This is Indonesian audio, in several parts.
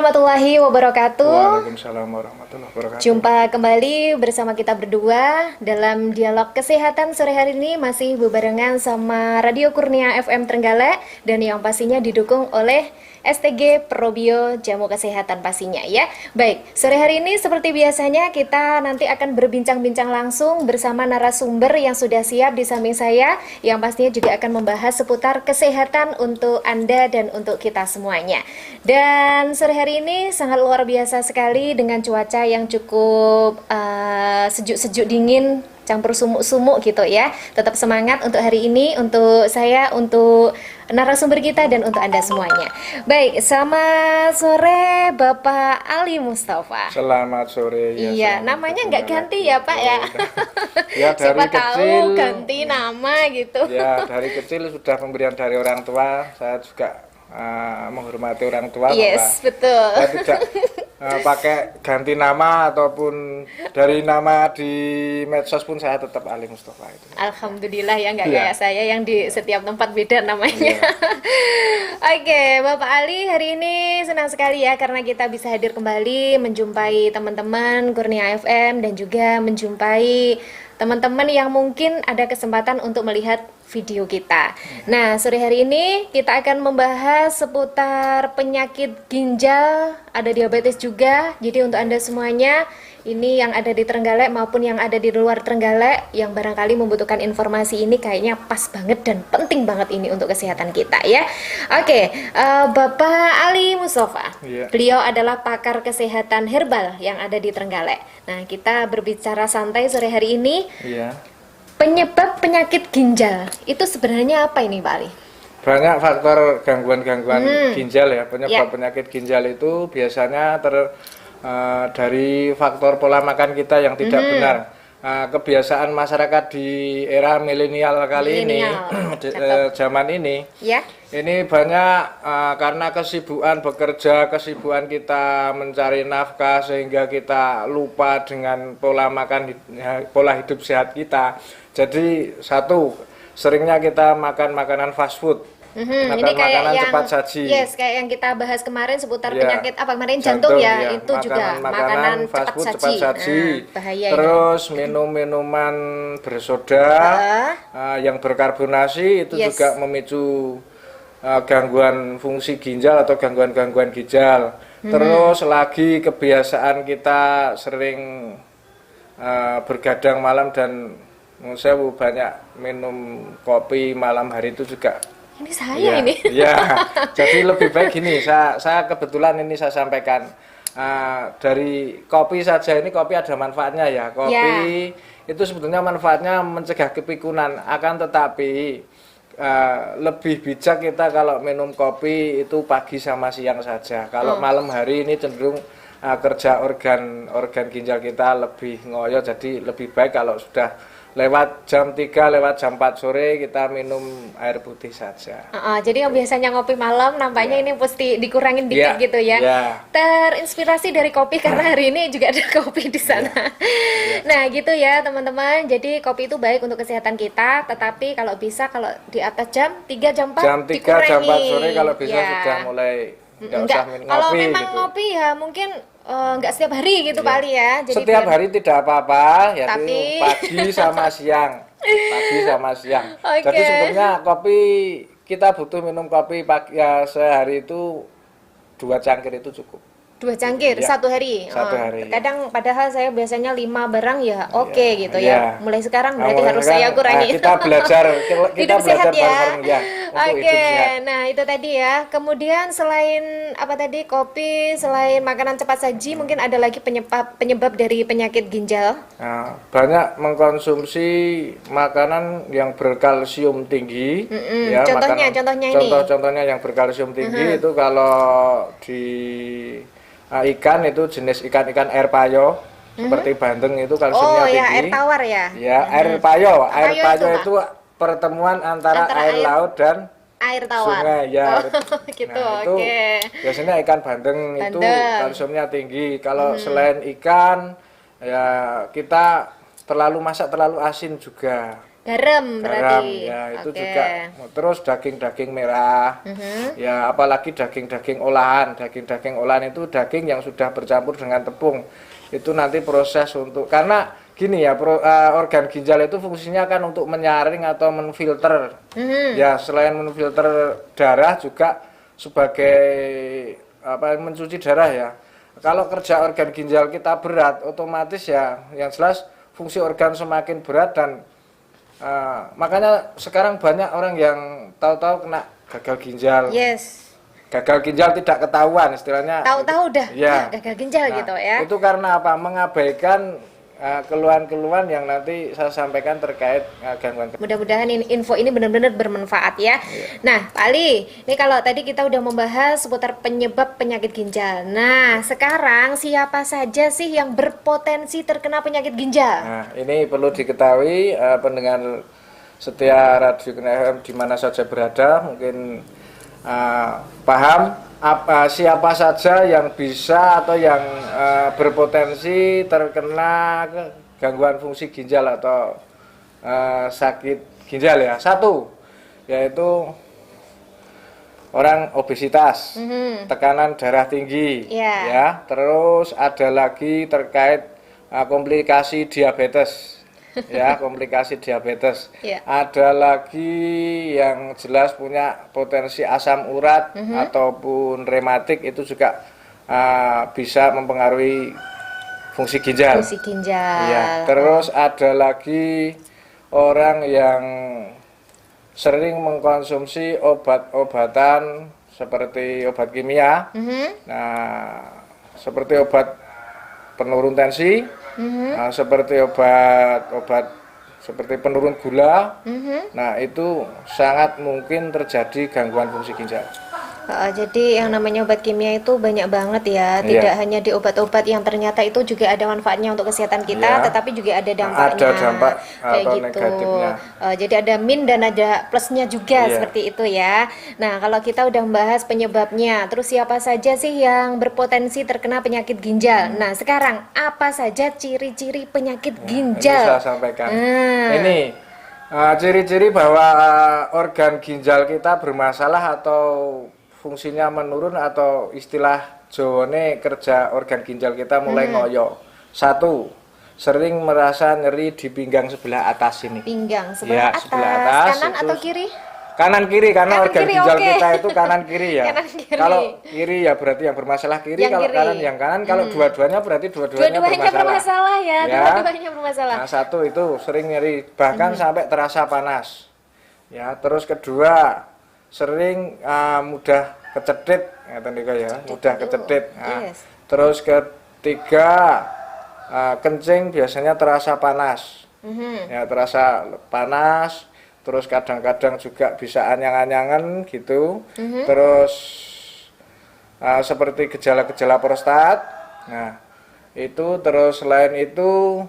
Warahmatullahi wabarakatuh. Waalaikumsalam warahmatullahi wabarakatuh. Jumpa kembali bersama kita berdua dalam dialog kesehatan sore hari ini, masih bebarengan sama Radio Kurnia FM Trenggalek dan yang pastinya didukung oleh STG Probio Jamu Kesehatan pastinya ya. Baik, sore hari ini seperti biasanya kita nanti akan berbincang-bincang langsung bersama narasumber yang sudah siap di samping saya, yang pastinya juga akan membahas seputar kesehatan untuk Anda dan untuk kita semuanya. Dan sore hari ini sangat luar biasa sekali dengan cuaca yang cukup sejuk-sejuk dingin, campur sumuk-sumuk gitu ya. Tetap semangat untuk hari ini, untuk saya, untuk narasumber kita dan untuk Anda semuanya. Baik, selamat sore Bapak Ali Mustafa. Selamat sore ya. Iya, namanya nggak ganti ya Pak ya. Ya dari Siapa kecil tahu ganti nama gitu. ya, dari kecil sudah pemberian dari orang tua. Saya juga menghormati orang tua. Yes, bahwa betul. saya tidak pakai ganti nama ataupun dari nama di medsos pun saya tetap Ali Mustafa itu. Alhamdulillah ya, nggak Iya. kayak saya yang di setiap tempat beda namanya. Iya. Oke, Bapak Ali, hari ini senang sekali ya karena kita bisa hadir kembali menjumpai teman-teman Kurnia FM dan juga menjumpai teman-teman yang mungkin ada kesempatan untuk melihat video kita. Nah, sore hari ini kita akan membahas seputar penyakit ginjal, ada diabetes juga. Jadi untuk Anda semuanya, ini yang ada di Trenggalek maupun yang ada di luar Trenggalek yang barangkali membutuhkan informasi ini, kayaknya pas banget dan penting banget ini untuk kesehatan kita ya. Oke, Bapak Ali Mustafa, Iya. beliau adalah pakar kesehatan herbal yang ada di Trenggalek. Nah, kita berbicara santai sore hari ini. Iya. Penyebab penyakit ginjal itu sebenarnya apa ini Pak Ali? Banyak faktor gangguan-gangguan ginjal ya. Penyebab Ya. penyakit ginjal itu biasanya dari faktor pola makan kita yang tidak benar. Kebiasaan masyarakat di era milenial kali ini, zaman ini, Ya. ini banyak karena kesibukan bekerja, kesibukan kita mencari nafkah sehingga kita lupa dengan pola makan, pola hidup sehat kita. Jadi seringnya kita makan makanan fast food. Ini kayak makanan yang cepat saji. Yes, kayak yang kita bahas kemarin seputar Ya. penyakit apa kemarin jantung ya, ya. itu juga makanan fast cepat food, saji. cepat saji. Bahaya Terus minum-minuman bersoda yang berkarbonasi itu Yes. juga memicu gangguan fungsi ginjal atau gangguan-gangguan ginjal. Terus lagi kebiasaan kita sering bergadang malam dan saya banyak minum kopi malam hari itu juga. Ini saya ini. Iya, jadi lebih baik gini, saya kebetulan ini saya sampaikan dari kopi saja, ini kopi ada manfaatnya ya. Kopi itu sebetulnya manfaatnya mencegah kepikunan, akan tetapi lebih bijak kita kalau minum kopi itu pagi sama siang saja. Kalau malam hari ini cenderung kerja organ ginjal kita lebih ngoyo, jadi lebih baik kalau sudah lewat jam 3, lewat jam 4 sore kita minum air putih saja. Jadi yang biasanya ngopi malam nampaknya ini pasti dikurangin dikit gitu ya. Terinspirasi dari kopi karena hari ini juga ada kopi di sana. Nah gitu ya teman-teman, jadi kopi itu baik untuk kesehatan kita, tetapi kalau bisa kalau di atas jam 3, jam 4 jam 3, dikurangi. jam 4 sore kalau bisa sudah mulai nggak usah minum kalau ngopi memang gitu. ngopi ya mungkin nggak setiap hari gitu Pak Ali ya. Jadi Setiap hari tidak apa-apa, ya Tapi- pagi sama siang. Pagi sama siang. Oke. Jadi sebetulnya kopi, kita butuh minum kopi pagi ya, sehari itu 2 cangkir itu cukup. 2 cangkir Ya, satu hari. satu hari. Kadang padahal saya biasanya 5 barang ya oke gitu Iya. ya. Mulai sekarang berarti Mulai harus sekarang, saya kurangi. kita belajar Hidup sehat ya. bareng-bareng ya untuk Oke, hidup sehat. nah itu tadi ya. Kemudian selain apa tadi kopi, selain makanan cepat saji, mungkin ada lagi penyebab dari penyakit ginjal. Nah, banyak mengkonsumsi makanan yang berkalsium tinggi. Ya, Contohnya ini. Contohnya yang berkalsium tinggi itu kalau di ikan itu jenis ikan air payo seperti bandeng itu kalsiumnya tinggi. Ya air tawar ya. Ya, air payo. Air Payo payo itu, itu pertemuan antara air laut dan air tawar. sungai ya. Gitu, Nah, itu oke. biasanya ikan bandeng itu Bandeng. kalsiumnya tinggi. Kalau selain ikan ya kita terlalu masak terlalu asin juga. Garam berarti. ya itu Oke. juga. Terus daging-daging merah, ya apalagi daging-daging olahan. Daging-daging olahan itu daging yang sudah bercampur dengan tepung. Itu nanti proses untuk, karena gini ya, organ ginjal itu fungsinya kan untuk menyaring atau menfilter. Ya selain menfilter darah juga sebagai apa, mencuci darah ya. Kalau kerja organ ginjal kita berat, otomatis ya yang jelas fungsi organ semakin berat dan makanya sekarang banyak orang yang tahu-tahu kena gagal ginjal. Yes. Gagal ginjal tidak ketahuan istilahnya. Tahu-tahu udah Ya. gagal ginjal gitu ya. Itu karena apa? Mengabaikan keluhan-keluhan yang nanti saya sampaikan terkait gangguan. Mudah-mudahan info ini benar-benar bermanfaat ya. Nah, Pak Ali, ini kalau tadi kita udah membahas seputar penyebab penyakit ginjal. Nah, sekarang siapa saja sih yang berpotensi terkena penyakit ginjal? Nah, ini perlu diketahui pendengar setia Radio Kurnia FM di mana saja berada, mungkin paham siapa saja yang bisa atau yang berpotensi terkena gangguan fungsi ginjal atau sakit ginjal ya. Satu, yaitu orang obesitas, tekanan darah tinggi, ya. Terus ada lagi terkait komplikasi diabetes. Ya, komplikasi diabetes. Ada lagi yang jelas punya potensi asam urat ataupun rematik, itu juga bisa mempengaruhi fungsi ginjal. Fungsi ginjal. Ya, terus ada lagi orang yang sering mengkonsumsi obat-obatan seperti obat kimia. Nah, seperti obat penurun tensi, seperti obat seperti penurun gula. Nah, itu sangat mungkin terjadi gangguan fungsi ginjal. Jadi yang namanya obat kimia itu banyak banget ya, tidak hanya di obat-obat yang ternyata itu juga ada manfaatnya untuk kesehatan kita, tetapi juga ada dampaknya. Ada dampak kayak atau gitu. negatifnya. Jadi ada min dan ada plusnya juga, seperti itu ya. Nah, kalau kita udah membahas penyebabnya, terus siapa saja sih yang berpotensi terkena penyakit ginjal? Nah, sekarang apa saja ciri-ciri penyakit ginjal? Ini saya sampaikan. Ini ciri-ciri bahwa organ ginjal kita bermasalah atau fungsinya menurun atau istilah Jawane kerja organ ginjal kita mulai ngoyo. Satu, sering merasa nyeri di pinggang sebelah atas ini. Pinggang sebelah atas, sebelah atas, kanan atau kiri? Kanan kiri, karena Kanan organ kiri, ginjal oke. kita itu kanan kiri ya. Kanan kiri. Kalau kiri ya berarti yang bermasalah kiri, Yang kalau kiri. kanan yang kanan, kalau dua-duanya berarti dua-duanya bermasalah ya, Ya. dua-duanya bermasalah. Nah, satu itu sering nyeri bahkan sampai terasa panas. Ya, terus kedua sering mudah kecedit ya, mudah kecedit. Nah, terus ketiga kencing biasanya terasa panas. Ya, terasa panas. Terus kadang-kadang juga bisa anyang-anyangan gitu. Terus seperti gejala-gejala prostat. Nah, itu terus selain itu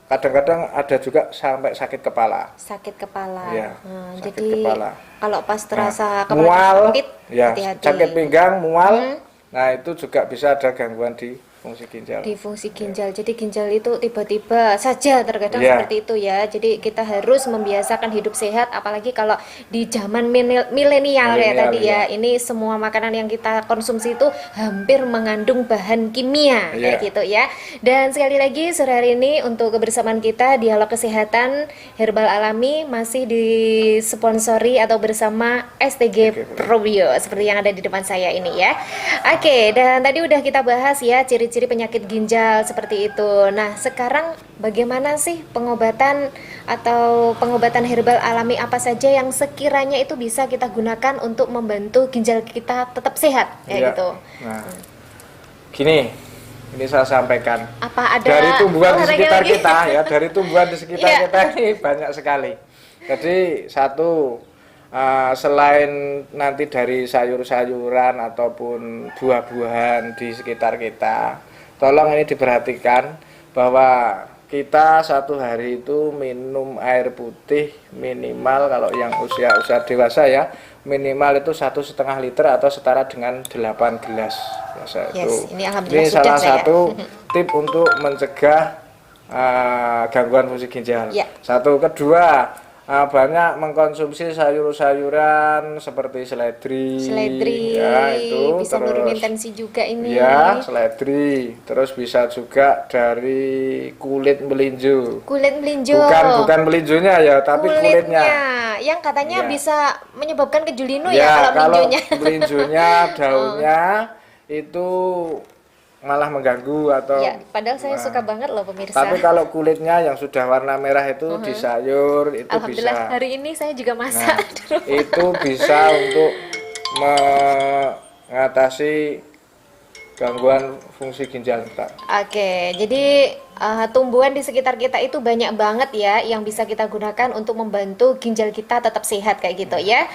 kadang-kadang ada juga sampai sakit kepala. Sakit kepala. Ya, sakit jadi kepala. kalau pas terasa kepala mual, sakit, ya, hati-hati. sakit pinggang, mual. Nah, itu juga bisa ada gangguan di fungsi ginjal. Di fungsi ginjal. Jadi ginjal itu tiba-tiba saja terkadang seperti itu ya. Jadi kita harus membiasakan hidup sehat, apalagi kalau di zaman milenial kayak tadi ya. Ini semua makanan yang kita konsumsi itu hampir mengandung bahan kimia kayak gitu ya. Dan sekali lagi sore hari ini untuk kebersamaan kita Dialog Kesehatan Herbal Alami masih disponsori atau bersama STG Probio seperti yang ada di depan saya ini ya. Oke, dan tadi udah kita bahas ya ciri-ciri penyakit ginjal seperti itu. Nah, sekarang bagaimana sih pengobatan atau pengobatan herbal alami apa saja yang sekiranya itu bisa kita gunakan untuk membantu ginjal kita tetap sehat ya gitu. Nah, gini, ini saya sampaikan. Apa ada dari tumbuhan di sekitar lagi? kita ya, dari tumbuhan di sekitar kita ini banyak sekali. Jadi satu, selain nanti dari sayur-sayuran ataupun buah-buahan di sekitar kita, tolong ini diperhatikan bahwa kita satu hari itu minum air putih minimal, kalau yang usia dewasa ya, minimal itu 1,5 liter atau setara dengan 8 gelas. Ini salah satu tip untuk mencegah gangguan fungsi ginjal. Satu. Kedua, banyak mengkonsumsi sayur-sayuran seperti seledri, ya itu bisa terus nurunin tensi juga ini. ya seledri, terus bisa juga dari kulit melinjo. Kulit melinjo. Bukan melinjonya ya, tapi kulitnya. Yang katanya Ya. bisa menyebabkan kejulinu Ya, ya kalau kalau melinjonya. melinjonya daunnya itu malah mengganggu atau Ya, padahal saya suka banget loh pemirsa. tapi kalau kulitnya yang sudah warna merah itu di sayur itu Alhamdulillah bisa. hari ini saya juga masak. Itu bisa untuk mengatasi gangguan fungsi ginjal kita. Oke, jadi tumbuhan di sekitar kita itu banyak banget ya yang bisa kita gunakan untuk membantu ginjal kita tetap sehat kayak gitu ya.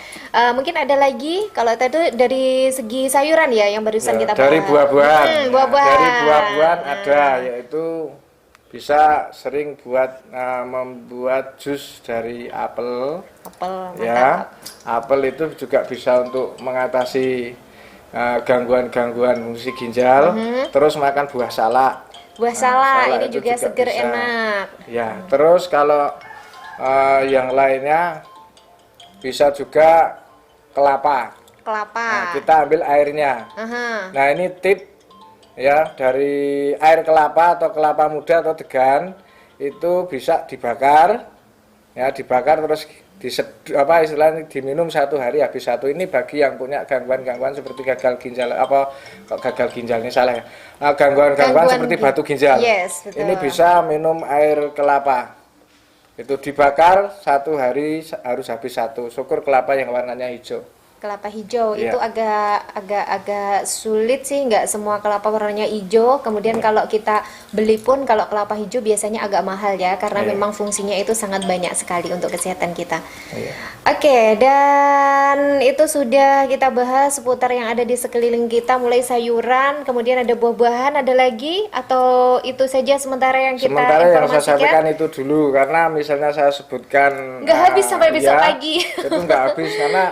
Mungkin ada lagi kalau tadi dari segi sayuran ya yang barusan kita bahas. Dari buah-buahan. Buah-buahan. Dari buah-buahan ada, yaitu bisa sering membuat jus dari apel. Apel, Ya, apel itu juga bisa untuk mengatasi gangguan-gangguan fungsi ginjal. Terus makan buah salak. Buah salak ini itu juga seger bisa. enak. Ya, terus kalau yang lainnya bisa juga kelapa. Kelapa. Nah, kita ambil airnya. Aha. Nah, ini tip ya, dari air kelapa atau kelapa muda atau degan itu bisa dibakar. Ya, dibakar terus istilahnya diminum 1 hari habis 1. Ini bagi yang punya gangguan-gangguan seperti gagal ginjal, gagal ginjal ini salah ya, gangguan seperti batu ginjal. Yes, betul. Ini bisa minum air kelapa, itu dibakar 1 hari harus habis 1. Syukur kelapa yang warnanya hijau. Kelapa hijau Iya. itu agak sulit sih, nggak semua kelapa warnanya hijau. Kemudian kalau kita beli pun kalau kelapa hijau biasanya agak mahal ya, karena Iya. memang fungsinya itu sangat banyak sekali untuk kesehatan kita. Iya. Oke, dan itu sudah kita bahas seputar yang ada di sekeliling kita, mulai sayuran, kemudian ada buah-buahan, ada lagi atau itu saja sementara yang kita Sementara yang saya informasikan? sampaikan itu dulu, karena misalnya saya sebutkan Nggak habis sampai besok pagi. itu nggak habis karena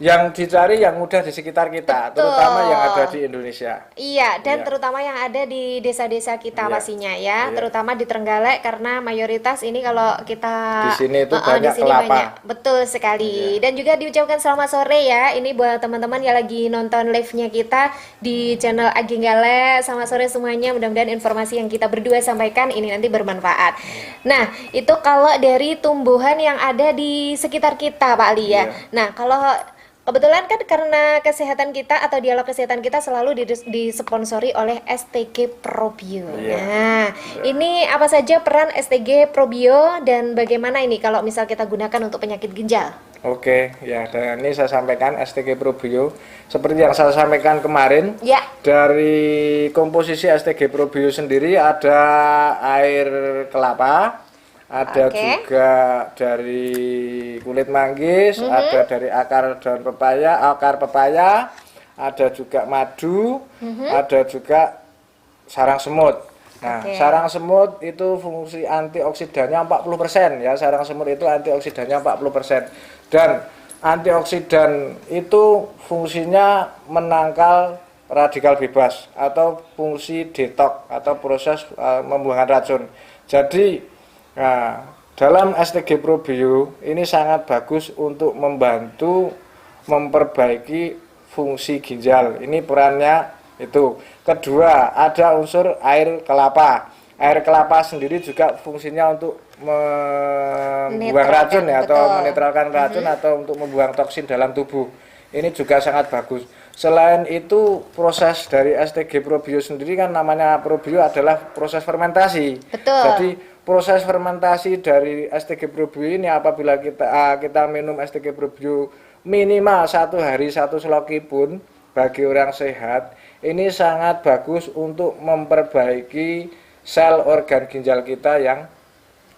yang dicari yang mudah di sekitar kita, Betul. terutama yang ada di Indonesia. Iya, dan Iya. terutama yang ada di desa-desa kita Iya. pastinya ya, Iya. terutama di Trenggalek karena mayoritas ini kalau kita Di sini itu di banyak sini kelapa. banyak. Betul sekali. Dan juga diucapkan selamat sore ya. Ini buat teman-teman yang lagi nonton live-nya kita di channel Aginggale. Selamat sore semuanya. Mudah-mudahan informasi yang kita berdua sampaikan ini nanti bermanfaat. Nah, itu kalau dari tumbuhan yang ada di sekitar kita, Pak Ali ya. Iya. Nah, kalau kebetulan kan karena kesehatan kita atau dialog kesehatan kita selalu disponsori oleh STG Probio. Iya. Nah, ini apa saja peran STG Probio dan bagaimana ini kalau misal kita gunakan untuk penyakit ginjal? Oke, ya, dan ini saya sampaikan STG Probio seperti yang saya sampaikan kemarin. Ya. Dari komposisi STG Probio sendiri ada air kelapa, ada Oke. juga dari kulit manggis, ada dari akar pepaya, ada juga madu, ada juga sarang semut. Nah, Oke. sarang semut itu fungsi antioksidannya 40% ya. Sarang semut itu antioksidannya 40%. Dan antioksidan itu fungsinya menangkal radikal bebas atau fungsi detok atau proses pembuangan racun. Jadi nah, dalam STG Probio ini sangat bagus untuk membantu memperbaiki fungsi ginjal. Ini perannya itu. Kedua, ada unsur air kelapa. Air kelapa sendiri juga fungsinya untuk membuang Menetralkan, racun ya, atau betul. menetralkan racun atau untuk membuang toksin dalam tubuh. Ini juga sangat bagus. Selain itu, proses dari STG Probio sendiri kan namanya probio adalah proses fermentasi. Betul. Jadi proses fermentasi dari STG Probio ini apabila kita minum STG Probio minimal 1 hari 1 seloki pun bagi orang sehat, ini sangat bagus untuk memperbaiki sel organ ginjal kita yang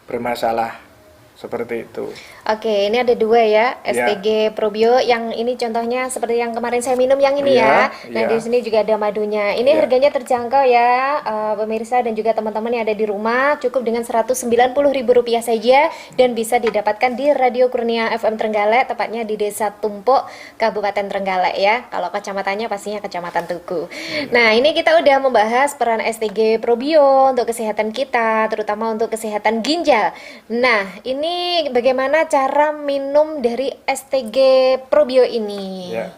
bermasalah. Seperti itu. Oke, ini ada 2 ya, STG Probio. Yang ini contohnya seperti yang kemarin saya minum yang ini ya. Nah, Iya. di sini juga ada madunya. Ini Iya. harganya terjangkau ya, pemirsa dan juga teman-teman yang ada di rumah. Cukup dengan Rp190.000 saja dan bisa didapatkan di Radio Kurnia FM Trenggalek, tepatnya di Desa Tumpuk, Kabupaten Trenggalek ya. Kalau kecamatannya pastinya Kecamatan Tugu. Nah, ini kita udah membahas peran STG Probio untuk kesehatan kita, terutama untuk kesehatan ginjal. Nah, ini ini bagaimana cara minum dari STG Probio ini? Ya.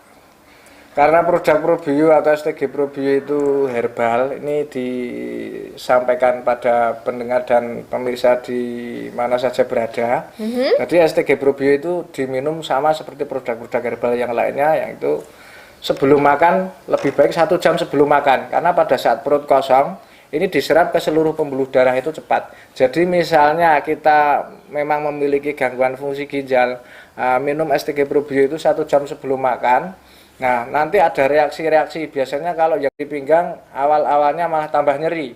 Karena produk Probio atau STG Probio itu herbal, ini disampaikan pada pendengar dan pemirsa di mana saja berada. Jadi STG Probio itu diminum sama seperti produk-produk herbal yang lainnya, yaitu sebelum makan lebih baik 1 jam sebelum makan. Karena pada saat perut kosong, ini diserap ke seluruh pembuluh darah itu cepat. Jadi misalnya kita memang memiliki gangguan fungsi ginjal, minum STG Probio itu 1 jam sebelum makan. Nah, nanti ada reaksi-reaksi. Biasanya kalau yang di pinggang awal-awalnya malah tambah nyeri.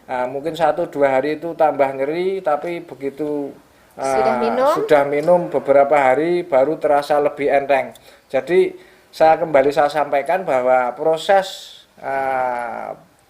Mungkin 1-2 hari itu tambah nyeri, tapi begitu sudah minum beberapa hari baru terasa lebih enteng. Jadi saya sampaikan bahwa proses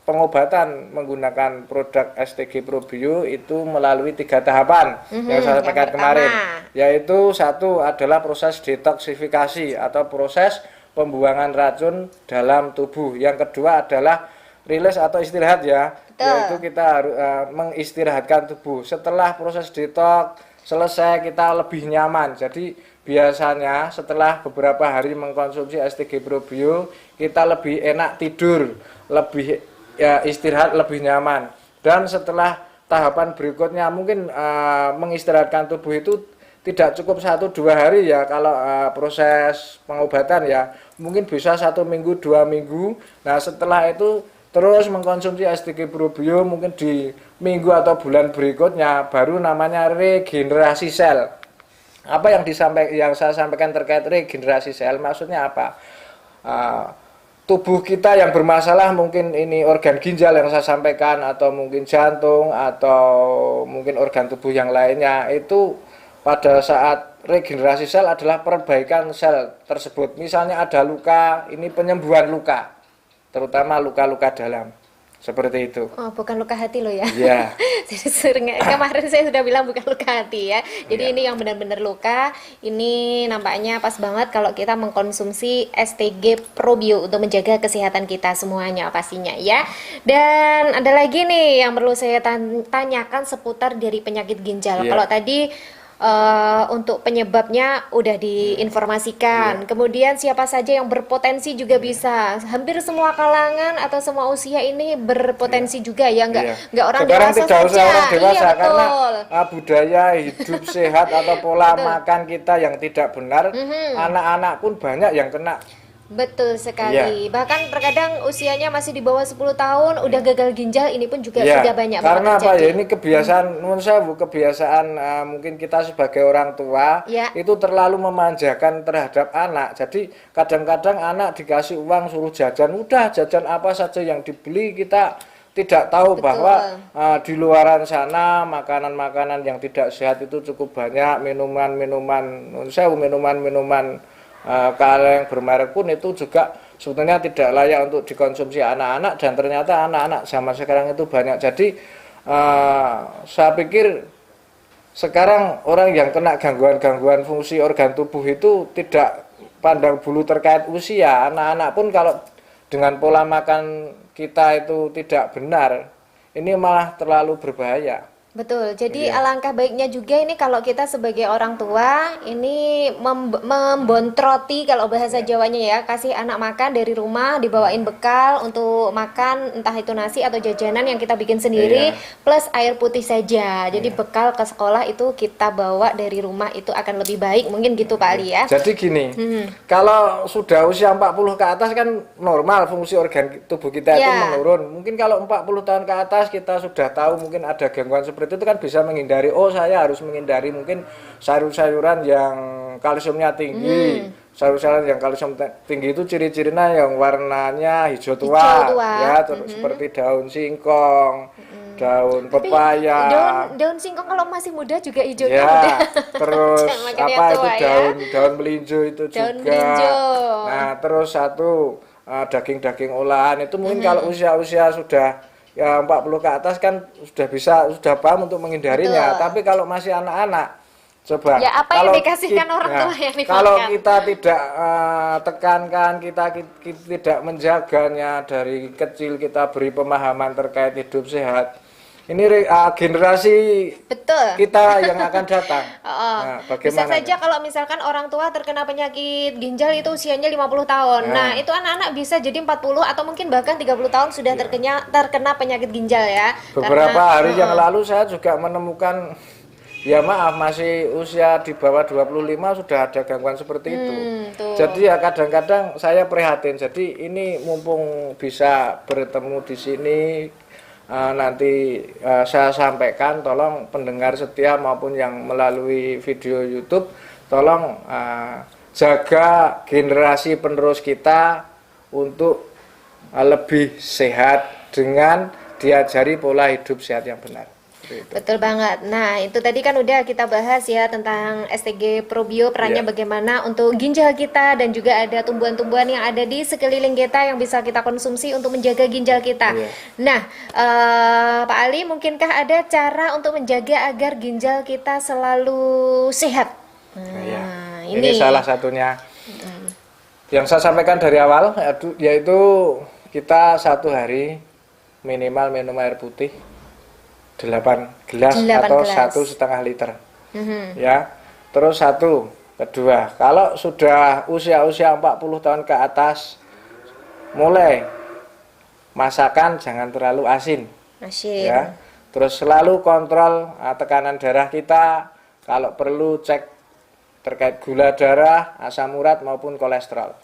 pengobatan menggunakan produk STG Probio itu melalui 3 tahapan yang saya sampaikan kemarin. Yaitu 1 adalah proses detoksifikasi atau proses pembuangan racun dalam tubuh. Yang kedua adalah rilis atau istirahat ya. Betul. Yaitu kita harus mengistirahatkan tubuh. Setelah proses detox selesai kita lebih nyaman. Jadi biasanya setelah beberapa hari mengkonsumsi STG Probio kita lebih enak tidur, lebih istirahat lebih nyaman. Dan setelah tahapan berikutnya mungkin mengistirahatkan tubuh itu tidak cukup 1-2 hari ya kalau proses pengobatan ya, mungkin bisa 1 minggu 2 minggu. Nah setelah itu terus mengkonsumsi STG Probio mungkin di minggu atau bulan berikutnya baru namanya regenerasi sel. Apa yang saya sampaikan terkait regenerasi sel maksudnya apa? Tubuh kita yang bermasalah, mungkin ini organ ginjal yang saya sampaikan atau mungkin jantung atau mungkin organ tubuh yang lainnya, itu pada saat regenerasi sel adalah perbaikan sel tersebut. Misalnya ada luka, ini penyembuhan luka, terutama luka-luka dalam. Seperti itu. Oh, bukan luka hati loh ya. Iya. Kemarin saya sudah bilang bukan luka hati ya. Jadi ini yang benar-benar luka. Ini nampaknya pas banget kalau kita mengkonsumsi STG Probio untuk menjaga kesehatan kita semuanya pastinya ya. Dan ada lagi nih yang perlu saya tanyakan seputar dari penyakit ginjal. Kalau tadi untuk penyebabnya udah diinformasikan. Kemudian siapa saja yang berpotensi juga bisa. Hampir semua kalangan atau semua usia ini berpotensi juga ya, nggak orang sekarang dewasa tidak usah orang dewasa karena budaya hidup sehat atau pola makan kita yang tidak benar, anak-anak pun banyak yang kena. Betul sekali. Bahkan terkadang usianya masih di bawah 10 tahun udah gagal ginjal, ini pun juga sudah banyak karena banget apa ya, ini kebiasaan menurut saya kebiasaan mungkin kita sebagai orang tua itu terlalu memanjakan terhadap anak. Jadi kadang-kadang anak dikasih uang suruh jajan, udah jajan apa saja yang dibeli, kita tidak tahu bahwa di luaran sana makanan-makanan yang tidak sehat itu cukup banyak, minuman-minuman kaleng bermerek pun itu juga sebetulnya tidak layak untuk dikonsumsi anak-anak, dan ternyata anak-anak zaman sekarang itu banyak. Jadi saya pikir sekarang orang yang kena gangguan-gangguan fungsi organ tubuh itu tidak pandang bulu terkait usia. Anak-anak pun kalau dengan pola makan kita itu tidak benar, ini malah terlalu berbahaya. Betul, jadi alangkah baiknya juga ini kalau kita sebagai orang tua ini membontroti kalau bahasa Jawanya ya, kasih anak makan dari rumah, dibawain bekal untuk makan, entah itu nasi atau jajanan yang kita bikin sendiri, plus air putih saja. Jadi bekal ke sekolah itu kita bawa dari rumah itu akan lebih baik, mungkin gitu Pak Ali ya. Jadi gini, kalau sudah usia 40 ke atas kan normal fungsi organ tubuh kita itu menurun. Mungkin kalau 40 tahun ke atas kita sudah tahu mungkin ada gangguan seperti itu kan bisa menghindari. Saya harus menghindari mungkin sayur-sayuran yang kalsiumnya tinggi. Sayur-sayuran yang kalsium tinggi itu ciri-cirinya yang warnanya hijau tua. Ya, seperti daun singkong, daun pepaya. Daun singkong kalau masih muda juga hijaunya ya, muda. Terus apa itu daun melinjo itu daun juga. Melinjo. Nah, terus daging-daging olahan itu mungkin kalau usia-usia sudah ya 40 ke atas kan sudah paham untuk menghindarinya. Tapi kalau masih anak-anak, coba ya apa yang dikasihkan orang tua yang dimakan. Kalau kita tidak tekankan, kita tidak menjaganya dari kecil, kita beri pemahaman terkait hidup sehat, generasi Betul. kita yang akan datang. Nah, bisa bagaimana saja kalau misalkan orang tua terkena penyakit ginjal itu usianya 50 tahun. Nah, itu anak-anak bisa jadi 40 atau mungkin bahkan 30 tahun sudah terkena penyakit ginjal ya. Beberapa hari yang lalu saya juga menemukan, ya maaf, masih usia di bawah 25 sudah ada gangguan seperti itu. Jadi ya kadang-kadang saya prihatin. Jadi ini mumpung bisa bertemu di sini, nanti saya sampaikan, tolong pendengar setia maupun yang melalui video YouTube, tolong jaga generasi penerus kita untuk lebih sehat dengan diajari pola hidup sehat yang benar. Betul banget. Nah, itu tadi kan udah kita bahas ya tentang STG Probio, perannya bagaimana untuk ginjal kita, dan juga ada tumbuhan-tumbuhan yang ada di sekeliling kita yang bisa kita konsumsi untuk menjaga ginjal kita. Nah, Pak Ali, mungkinkah ada cara untuk menjaga agar ginjal kita selalu sehat? Ini salah satunya yang saya sampaikan dari awal, yaitu kita satu hari minimal minum air putih 8 gelas atau 1,5 liter. Ya. Terus kedua, kalau sudah usia 40 tahun ke atas, mulai masakan jangan terlalu asin. Ya. Terus selalu kontrol tekanan darah kita, kalau perlu cek terkait gula darah, asam urat maupun kolesterol.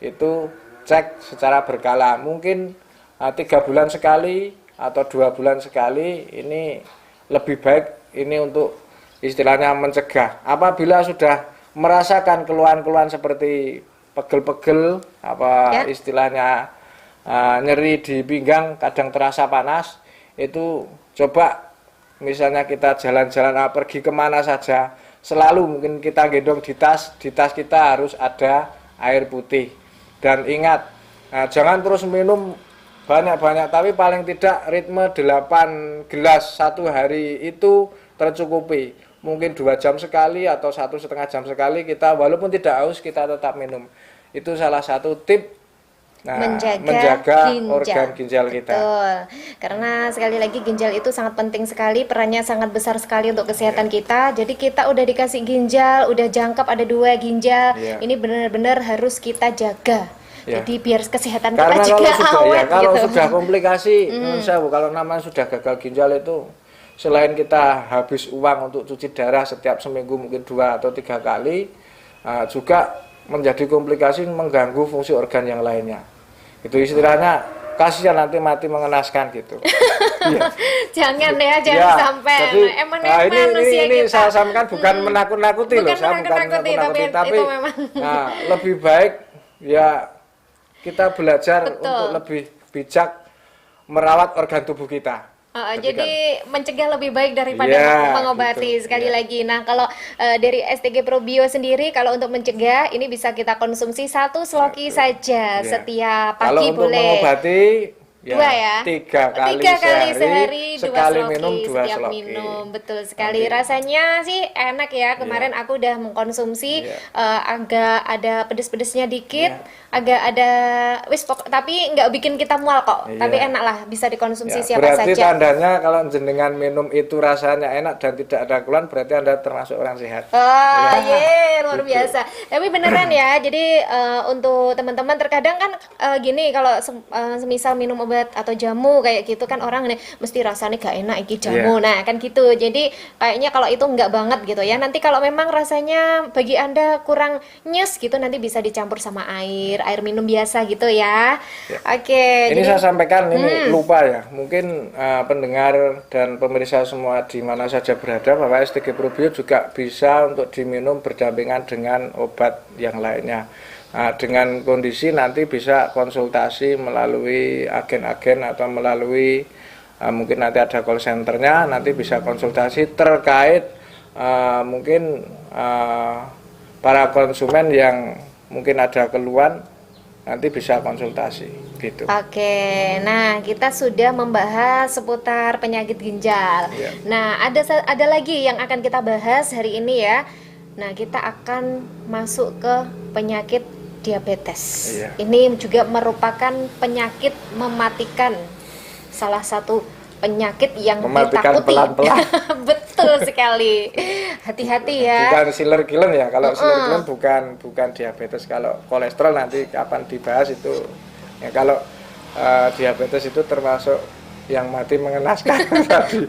Itu cek secara berkala, mungkin 3 bulan sekali atau 2 bulan sekali. Ini lebih baik, ini untuk istilahnya mencegah. Apabila sudah merasakan keluhan-keluhan seperti pegel-pegel, istilahnya nyeri di pinggang, kadang terasa panas, itu coba misalnya kita jalan-jalan, pergi kemana saja, selalu mungkin kita gendong di tas kita harus ada air putih. Dan ingat, jangan terus minum banyak-banyak, tapi paling tidak ritme 8 gelas satu hari itu tercukupi. Mungkin 2 jam sekali atau 1,5 jam sekali kita, walaupun tidak haus, kita tetap minum. Itu salah satu tip menjaga organ ginjal kita. Betul. Karena sekali lagi ginjal itu sangat penting sekali, perannya sangat besar sekali untuk kesehatan kita. Jadi kita udah dikasih ginjal, udah jangkap ada 2 ginjal, ini benar-benar harus kita jaga. Jadi biar kesehatan karena kita juga awet kalau sudah komplikasi, kalau namanya sudah gagal ginjal itu, selain kita habis uang untuk cuci darah setiap seminggu mungkin 2 atau 3 kali, juga menjadi komplikasi, mengganggu fungsi organ yang lainnya. Itu istilahnya kasihan, nanti mati mengenaskan gitu. Jangan sampai ini saya sampaikan bukan menakut-nakuti loh, saya bukan menakut-nakuti, tapi lebih baik ya kita belajar untuk lebih bijak merawat organ tubuh kita. Jadi mencegah lebih baik daripada mengobati, sekali lagi. Nah, kalau dari STG Probio sendiri, kalau untuk mencegah ini bisa kita konsumsi 1 sloki saja setiap pagi. Kalau untuk mengobati 2 ya? 3 kali sehari, sekali minum 2 setiap sloki. minum. Betul sekali. Rasanya sih enak ya. Kemarin aku udah mengkonsumsi, agak ada pedes-pedesnya dikit, agak ada tapi nggak bikin kita mual kok. Tapi enak lah, bisa dikonsumsi siapa berarti saja. Berarti tandanya kalau jenengan minum itu rasanya enak dan tidak ada keluhan, berarti Anda termasuk orang sehat. Luar biasa. Tapi beneran ya. Jadi untuk teman-teman, terkadang kan gini, kalau semisal minum obat atau jamu kayak gitu kan, orang nih mesti rasanya gak enak iki jamu. Nah, kan gitu. Jadi kayaknya kalau itu enggak banget gitu ya. Nanti kalau memang rasanya bagi Anda kurang nyes gitu, nanti bisa dicampur sama air minum biasa gitu ya. Oke. Ini jadi saya sampaikan, ini lupa ya. Mungkin pendengar dan pemirsa semua di mana saja berada, bahwa STG Probio juga bisa untuk diminum berdampingan dengan obat yang lainnya. Dengan kondisi nanti bisa konsultasi melalui agen-agen atau melalui mungkin nanti ada call centernya, nanti bisa konsultasi terkait mungkin para konsumen yang mungkin ada keluhan, nanti bisa konsultasi gitu. Oke, nah kita sudah membahas seputar penyakit ginjal. Nah, ada lagi yang akan kita bahas hari ini ya. Nah, kita akan masuk ke penyakit diabetes. Ini juga merupakan penyakit mematikan, salah satu penyakit yang mematikan ditakuti. pelan-pelan. Betul sekali. Hati-hati ya. Bukan Schiller Gillen ya. Kalau Schiller Gillen bukan diabetes. Kalau kolesterol nanti kapan dibahas itu. Ya, kalau diabetes itu termasuk yang mati mengenaskan.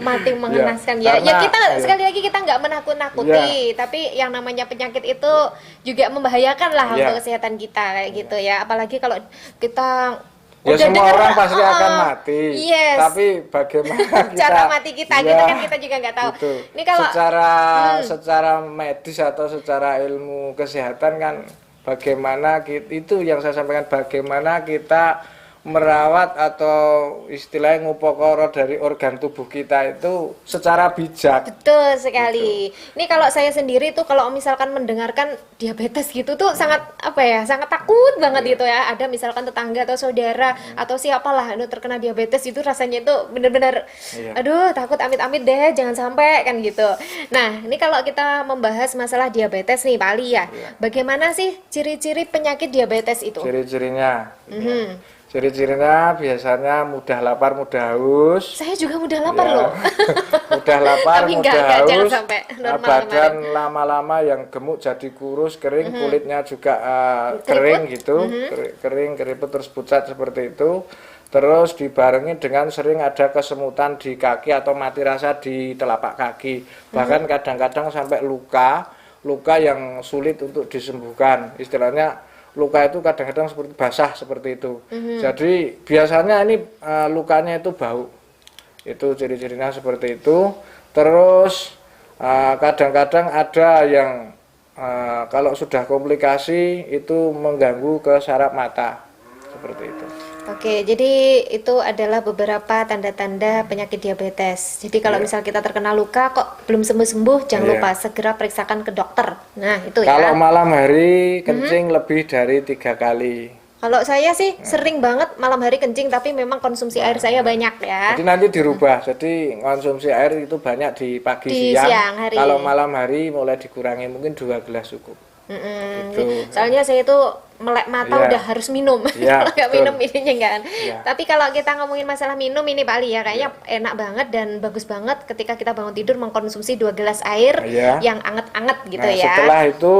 Mati mengenaskan ya. Karena, Kita sekali lagi kita nggak menakut-nakuti, tapi yang namanya penyakit itu juga membahayakan lah untuk kesehatan kita kayak gitu ya. Apalagi kalau kita ya semua orang pasti akan mati. Yes. Tapi bagaimana cara mati kita gitu kan kita juga nggak tahu. Gitu. Ini kalau secara medis atau secara ilmu kesehatan kan bagaimana itu yang saya sampaikan, bagaimana kita merawat atau istilahnya ngupokoro dari organ tubuh kita itu secara bijak. Betul sekali. Gitu. Ini kalau saya sendiri tuh kalau misalkan mendengarkan diabetes gitu tuh sangat sangat takut banget gitu ya. Ada misalkan tetangga atau saudara atau siapalah terkena diabetes itu rasanya itu benar-benar aduh takut amit-amit deh jangan sampai kan gitu. Nah, ini kalau kita membahas masalah diabetes nih Pak Ali ya. Bagaimana sih ciri-ciri penyakit diabetes itu? Ciri-cirinya. Ciri-cirinya biasanya mudah lapar, mudah haus. Saya juga mudah lapar loh. Mudah lapar, tapi mudah haus. Jangan sampai normal badan lama-lama yang gemuk jadi kurus, kering, kulitnya juga kering gitu, kering, keriput terus pucat seperti itu. Terus dibarengi dengan sering ada kesemutan di kaki atau mati rasa di telapak kaki. Bahkan kadang-kadang sampai luka yang sulit untuk disembuhkan. Istilahnya luka itu kadang-kadang seperti basah seperti itu. Jadi biasanya ini lukanya itu bau. Itu ciri-cirinya seperti itu. Terus kadang-kadang ada yang kalau sudah komplikasi itu mengganggu ke saraf mata seperti itu. Oke, jadi itu adalah beberapa tanda-tanda penyakit diabetes. Jadi kalau misal kita terkena luka kok belum sembuh-sembuh, jangan lupa segera periksakan ke dokter. Nah, itu ya. Kalau malam hari kencing lebih dari 3 kali. Kalau saya sih sering banget malam hari kencing, tapi memang konsumsi air saya banyak ya. Jadi nanti dirubah, jadi konsumsi air itu banyak di pagi siang hari. Kalau malam hari mulai dikurangi, mungkin 2 gelas cukup. Gitu. Soalnya saya itu melek mata udah harus minum. Kalau nggak minum ininya kan. Tapi kalau kita ngomongin masalah minum ini Pak Ali ya, kayaknya enak banget dan bagus banget ketika kita bangun tidur mengkonsumsi 2 gelas air yang anget-anget gitu ya. Setelah itu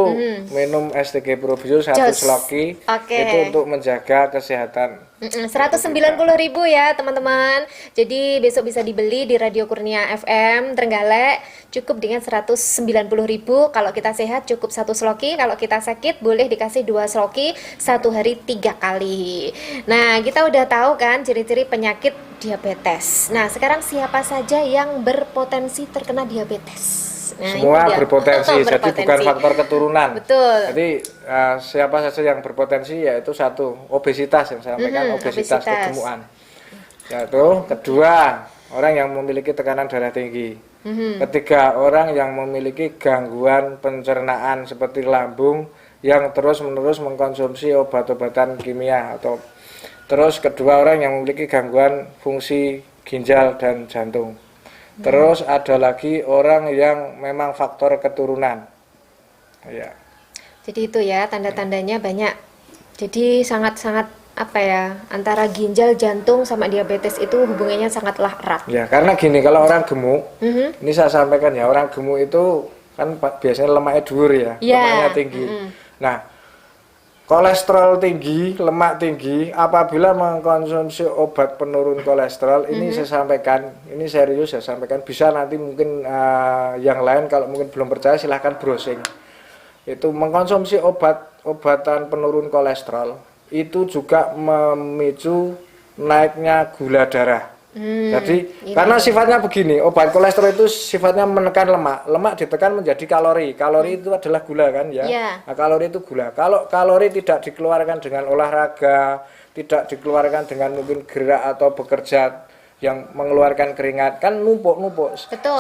minum STG Probio 1 sloki itu untuk menjaga kesehatan. 190.000 ya teman-teman. Jadi besok bisa dibeli di Radio Kurnia FM Trenggalek cukup dengan 190.000. Kalau kita sehat cukup 1 sloki, kalau kita sakit boleh dikasih 2 sloki, 1 hari 3 kali. Nah, kita udah tahu kan ciri-ciri penyakit diabetes. Nah, sekarang siapa saja yang berpotensi terkena diabetes? Nah, semua berpotensi, jadi bukan faktor keturunan. Betul. Jadi siapa saja yang berpotensi yaitu 1 obesitas yang saya sampaikan, obesitas kegemukan. Satu, kedua orang yang memiliki tekanan darah tinggi. Ketiga orang yang memiliki gangguan pencernaan seperti lambung yang terus-menerus mengkonsumsi obat-obatan kimia atau terus kedua orang yang memiliki gangguan fungsi ginjal dan jantung. Terus ada lagi orang yang memang faktor keturunan. Ya. Jadi itu ya tanda-tandanya banyak. Jadi sangat-sangat antara ginjal, jantung sama diabetes itu hubungannya sangatlah erat. Ya, karena gini kalau orang gemuk, ini saya sampaikan ya, orang gemuk itu kan biasanya lemaknya dhuwur ya, lemaknya tinggi. Nah, kolesterol tinggi, lemak tinggi, apabila mengkonsumsi obat penurun kolesterol, ini saya sampaikan, ini serius saya sampaikan, bisa nanti mungkin yang lain kalau mungkin belum percaya silahkan browsing. Itu mengkonsumsi obatan penurun kolesterol, itu juga memicu naiknya gula darah. Jadi karena sifatnya begini, obat kolesterol itu sifatnya menekan lemak ditekan menjadi kalori itu adalah gula kan ya. Nah, kalori itu gula. Kalau kalori tidak dikeluarkan dengan olahraga, tidak dikeluarkan dengan mungkin gerak atau bekerja yang mengeluarkan keringat, kan numpuk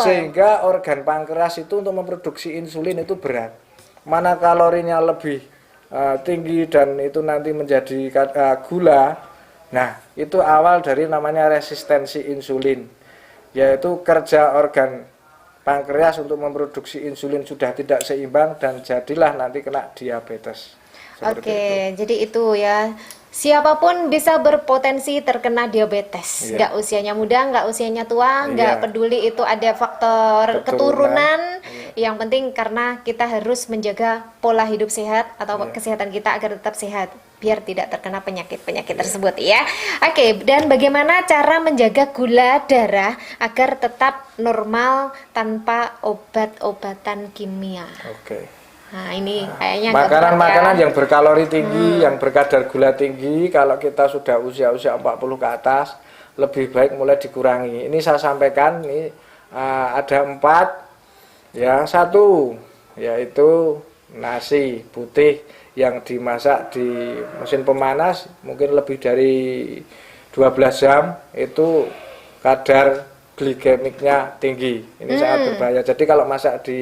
sehingga organ pankreas itu untuk memproduksi insulin itu berat. Mana kalorinya lebih tinggi dan itu nanti menjadi gula. Nah, itu awal dari namanya resistensi insulin, yaitu kerja organ pankreas untuk memproduksi insulin sudah tidak seimbang dan jadilah nanti kena diabetes. Oke, jadi itu ya Siapapun bisa berpotensi terkena diabetes. Iya. Nggak usianya muda, nggak usianya tua, nggak Iya. peduli itu ada faktor keturunan. Iya. Yang penting karena kita harus menjaga pola hidup sehat atau kesehatan kita agar tetap sehat, biar tidak terkena penyakit-penyakit tersebut ya. Oke, dan bagaimana cara menjaga gula darah agar tetap normal tanpa obat-obatan kimia? Oke. Nah, ini kayaknya agak berat Makanan-makanan ya. yang berkalori tinggi, yang berkadar gula tinggi, kalau kita sudah usia-usia 40 ke atas, lebih baik mulai dikurangi. Ini saya sampaikan, ini ada 4, ya. 1, yaitu nasi putih yang dimasak di mesin pemanas, mungkin lebih dari 12 jam, itu kadar glikemiknya tinggi. Ini sangat berbahaya. Jadi kalau masak di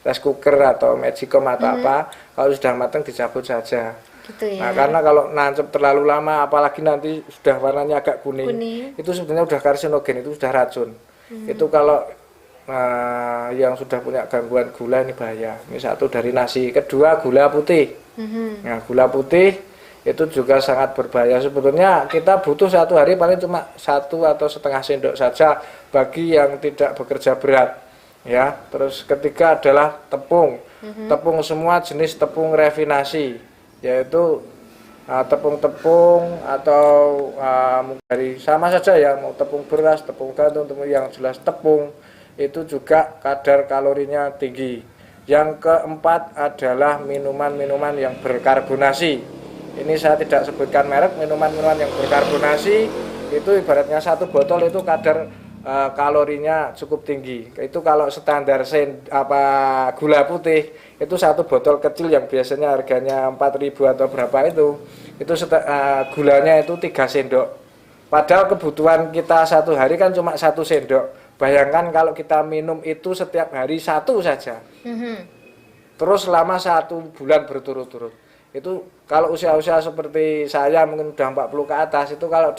rice cooker atau magicom atau apa, kalau sudah matang dicabut saja. Gitu ya. Nah, karena kalau nancep terlalu lama, apalagi nanti sudah warnanya agak kuning, itu sebenarnya sudah karsinogen, itu sudah racun. Itu kalau yang sudah punya gangguan gula ini bahaya. Ini 1 dari nasi. Kedua, gula putih. Nah, gula putih itu juga sangat berbahaya. Sebetulnya kita butuh 1 hari paling cuma 1 atau setengah sendok saja bagi yang tidak bekerja berat. Ya, terus ketiga adalah tepung. Tepung semua jenis tepung refinasi, yaitu tepung-tepung atau dari sama saja ya, mau tepung beras, tepung gandum, tepung yang jelas tepung itu juga kadar kalorinya tinggi. Yang keempat adalah minuman-minuman yang berkarbonasi. Ini saya tidak sebutkan merek, minuman-minuman yang berkarbonasi itu ibaratnya 1 botol itu kadar kalorinya cukup tinggi. Itu kalau standar gula putih itu 1 botol kecil yang biasanya harganya 4.000 atau berapa itu gulanya itu 3 sendok. Padahal kebutuhan kita 1 hari kan cuma 1 sendok. Bayangkan kalau kita minum itu setiap hari 1 saja. Terus selama 1 bulan berturut-turut. Itu kalau usia-usia seperti saya mungkin udah 40 ke atas, itu kalau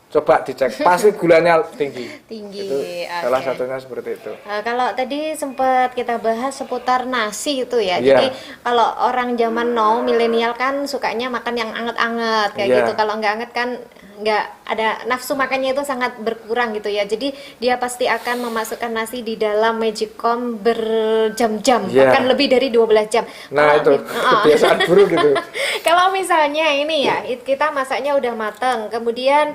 coba dicek, pasti gulanya tinggi. Itu salah satunya seperti itu. Kalau tadi sempat kita bahas seputar nasi itu ya. Iya. Jadi kalau orang zaman now milenial kan sukanya makan yang anget-anget kayak gitu. Kalau nggak anget kan nggak ada nafsu makannya, itu sangat berkurang gitu ya. Jadi dia pasti akan memasukkan nasi di dalam magicom berjam-jam, bahkan lebih dari 12 jam. Nah, itu kebiasaan buruk gitu. Kalau misalnya ini ya, kita masaknya udah mateng, kemudian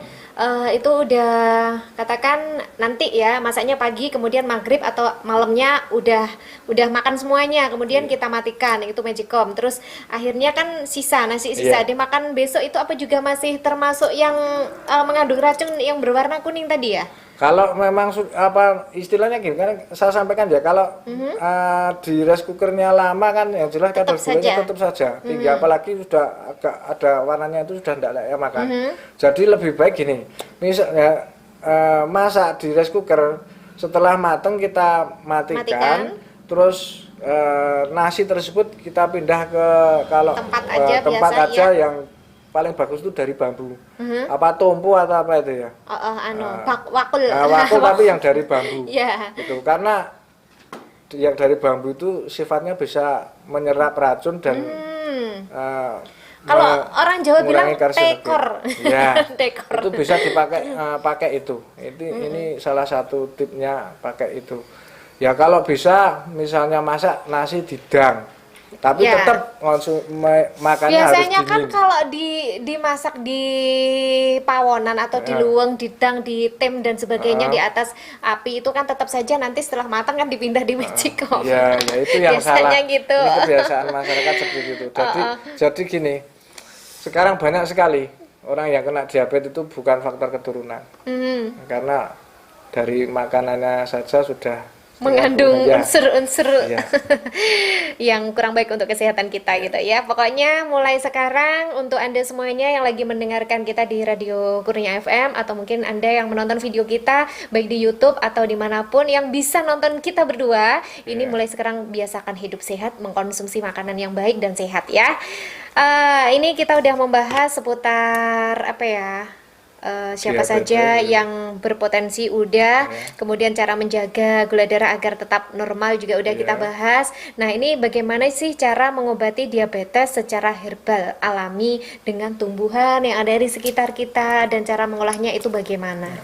itu udah katakan nanti ya masaknya pagi, kemudian maghrib atau malamnya udah makan semuanya, kemudian kita matikan itu magicom, terus akhirnya kan nasi sisa dimakan besok, itu apa juga masih termasuk yang mengandung racun yang berwarna kuning tadi ya? Kalau memang istilahnya gini, kan saya sampaikan ya, kalau di rice cookernya lama kan yang jelas kadar gulanya tetap saja tinggi, apalagi sudah agak ada warnanya itu sudah tidak layak makan. Jadi lebih baik gini, misalnya masak di rice cooker, setelah matang kita matikan. Terus nasi tersebut kita pindah ke tempat aja yang paling bagus itu dari bambu, apa tumpu atau apa itu ya? Wakul. Wakul tapi yang dari bambu. Yeah. Gitu. Karena yang dari bambu itu sifatnya bisa menyerap racun dan kalau orang Jawa bilang tekor. Ya, tekor. itu bisa dipakai pakai itu. Ini salah satu tipnya, pakai itu. Ya kalau bisa misalnya masak nasi didang. Tapi tetap makannya biasanya harus kan dingin. kalau dimasak di pawonan atau di luweng, didang, di tem dan sebagainya di atas api, itu kan tetap saja nanti setelah matang kan dipindah di magicom. Ya itu yang biasanya salah. Gitu. Ini kebiasaan masyarakat seperti itu. Jadi gini, sekarang banyak sekali orang yang kena diabetes itu bukan faktor keturunan, karena dari makanannya saja sudah mengandung unsur-unsur yang kurang baik untuk kesehatan kita gitu ya. Pokoknya mulai sekarang untuk Anda semuanya yang lagi mendengarkan kita di Radio Kurnia FM, atau mungkin Anda yang menonton video kita baik di YouTube atau dimanapun yang bisa nonton kita berdua, ini mulai sekarang biasakan hidup sehat, mengkonsumsi makanan yang baik dan sehat ya. Ini kita udah membahas seputar apa ya, siapa Diabetes, saja ya. yang berpotensi udah, kemudian cara menjaga gula darah agar tetap normal juga udah kita Ya. bahas. Nah, ini bagaimana sih cara mengobati diabetes secara herbal alami dengan tumbuhan yang ada di sekitar kita dan cara mengolahnya itu bagaimana?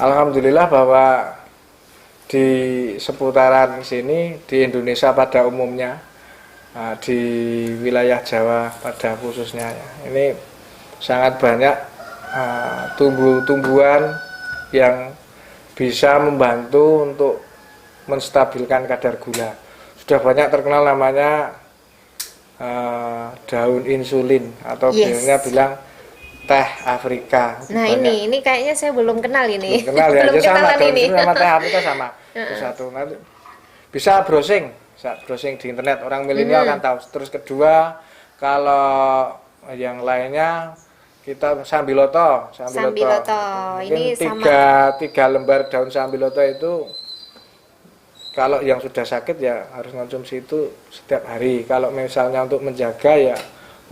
Alhamdulillah bahwa di seputaran sini di Indonesia pada umumnya, di wilayah Jawa pada khususnya ya, ini sangat banyak tumbuh-tumbuhan yang bisa membantu untuk menstabilkan kadar gula. Sudah banyak terkenal namanya daun insulin atau biasanya bilang teh Afrika. Nah, Banyak. ini kayaknya saya belum kenal ini. Belum kenal ya, Belum aja sama kenalan daun ini. insulin sama teh Afrika sama. Itu satu. Nanti bisa browsing di internet, orang milenial kan tahu. Terus kedua, kalau yang lainnya kita sambiloto. Sambiloto. Mungkin Ini sama. tiga lembar daun sambiloto itu kalau yang sudah sakit ya harus konsumsi itu setiap hari. Kalau misalnya untuk menjaga ya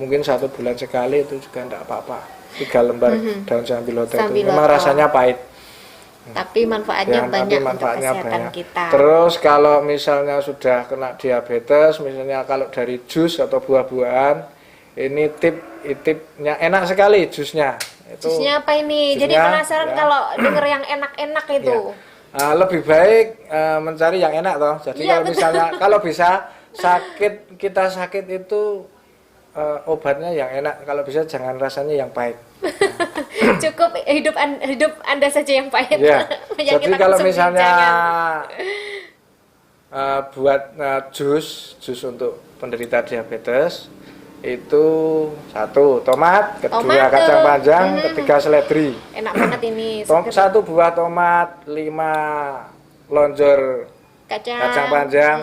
mungkin 1 bulan sekali itu juga tidak apa-apa. 3 lembar daun sambiloto itu memang rasanya pahit. Tapi manfaatnya Ya, banyak tapi manfaatnya untuk kesehatan banyak. kita. Terus kalau misalnya sudah kena diabetes, misalnya kalau dari jus atau buah-buahan, ini tipnya enak sekali jusnya. Itu Jusnya apa ini? Jadi jusnya, penasaran ya. kalau denger yang enak-enak itu. Lebih baik mencari yang enak toh. Jadi Iya, kalau betul. misalnya kalau bisa kita sakit itu obatnya yang enak. Kalau bisa jangan rasanya yang pahit. Cukup hidup Anda saja yang pahit. Ya. Yang Jadi kita kalau konsumsi misalnya jangan. buat jus untuk penderita diabetes itu 1 tomat, kedua Tomat, kacang panjang, ketiga seledri. Enak banget ini. 1 buah tomat, 5 lonjor kacang panjang,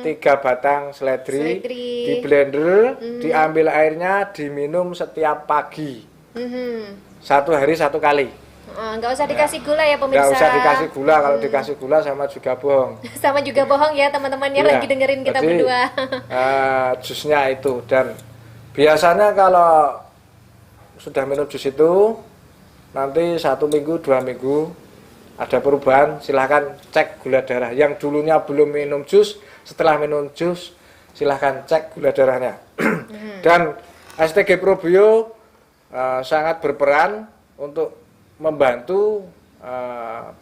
3 batang seledri, Seledri. di blender, diambil airnya, diminum setiap pagi. 1 hari 1 kali. Nggak usah dikasih gula ya pemirsa. Nggak usah dikasih gula, kalau dikasih gula sama juga bohong. Sama juga bohong ya teman-teman yang Iya. lagi dengerin kita Jadi, berdua. Jusnya itu, dan biasanya kalau sudah minum jus itu nanti 1 minggu 2 minggu ada perubahan, silahkan cek gula darah. Yang dulunya belum minum jus, setelah minum jus silahkan cek gula darahnya. Dan STG Probio sangat berperan untuk membantu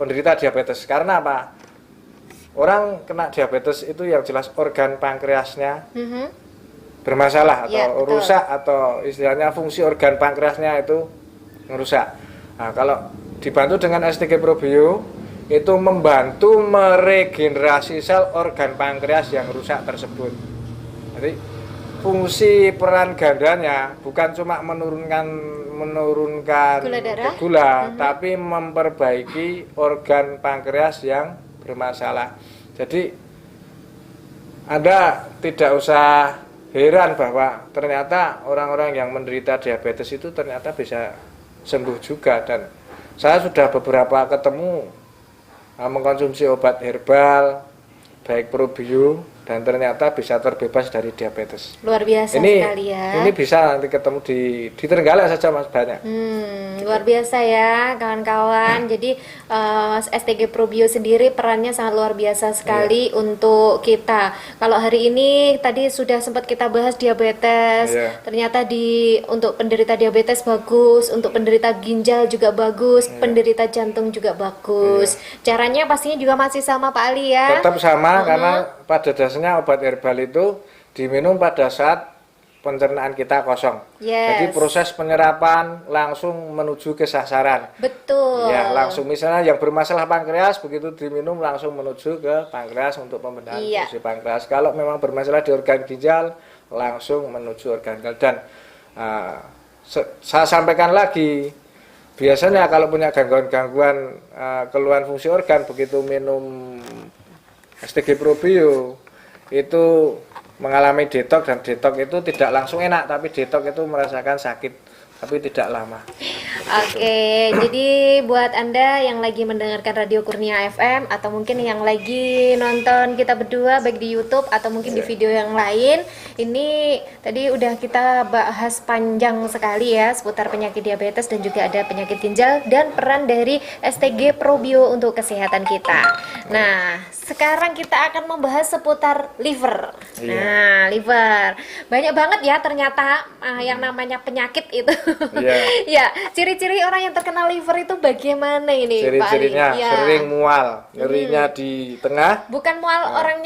penderita diabetes. Karena apa? Orang kena diabetes itu yang jelas organ pankreasnya bermasalah atau Ya, betul. rusak, atau istilahnya fungsi organ pankreasnya itu merusak. Nah, kalau dibantu dengan STG Probio itu membantu meregenerasi sel organ pankreas yang rusak tersebut. Jadi fungsi peran gandanya bukan cuma menurunkan Gula darah. gula, tapi memperbaiki organ pankreas yang bermasalah. Jadi Anda tidak usah heran bahwa ternyata orang-orang yang menderita diabetes itu ternyata bisa sembuh juga. Dan saya sudah beberapa ketemu mengkonsumsi obat herbal baik Probio dan ternyata bisa terbebas dari diabetes. Luar biasa Ini sekali ya. ini bisa nanti ketemu di Trenggalek saja Mas, banyak. Luar biasa ya kawan-kawan. Jadi STG Probio sendiri perannya sangat luar biasa sekali untuk kita. Kalau hari ini tadi sudah sempat kita bahas diabetes. Iya. Ternyata untuk penderita diabetes bagus, untuk penderita ginjal juga bagus, penderita jantung juga bagus. Caranya pastinya juga masih sama Pak Ali ya. Tetap sama karena pada dasarnya obat herbal itu diminum pada saat pencernaan kita kosong. Yes. Jadi proses penyerapan langsung menuju ke sasaran. Betul. Ya, langsung misalnya yang bermasalah pankreas begitu diminum langsung menuju ke pankreas untuk pembenahan Iya. fungsi pankreas. Kalau memang bermasalah di organ ginjal langsung menuju organ ginjal. Dan saya sampaikan lagi, biasanya kalau punya gangguan-gangguan keluhan fungsi organ begitu minum STG Probio itu mengalami detok, dan detok itu tidak langsung enak, tapi detok itu merasakan sakit tapi tidak lama. Oke, jadi buat Anda yang lagi mendengarkan Radio Kurnia FM atau mungkin yang lagi nonton kita berdua baik di YouTube atau mungkin di video yang lain, ini tadi udah kita bahas panjang sekali ya seputar penyakit diabetes dan juga ada penyakit ginjal dan peran dari STG Probio untuk kesehatan kita. Nah, sekarang kita akan membahas seputar liver. Nah, liver. Banyak banget ya ternyata yang namanya penyakit itu. Ya, ciri-ciri orang yang terkena liver itu bagaimana ini, Pak Ali? Ciri-cirinya sering mual, nyerinya di tengah. Bukan mual orang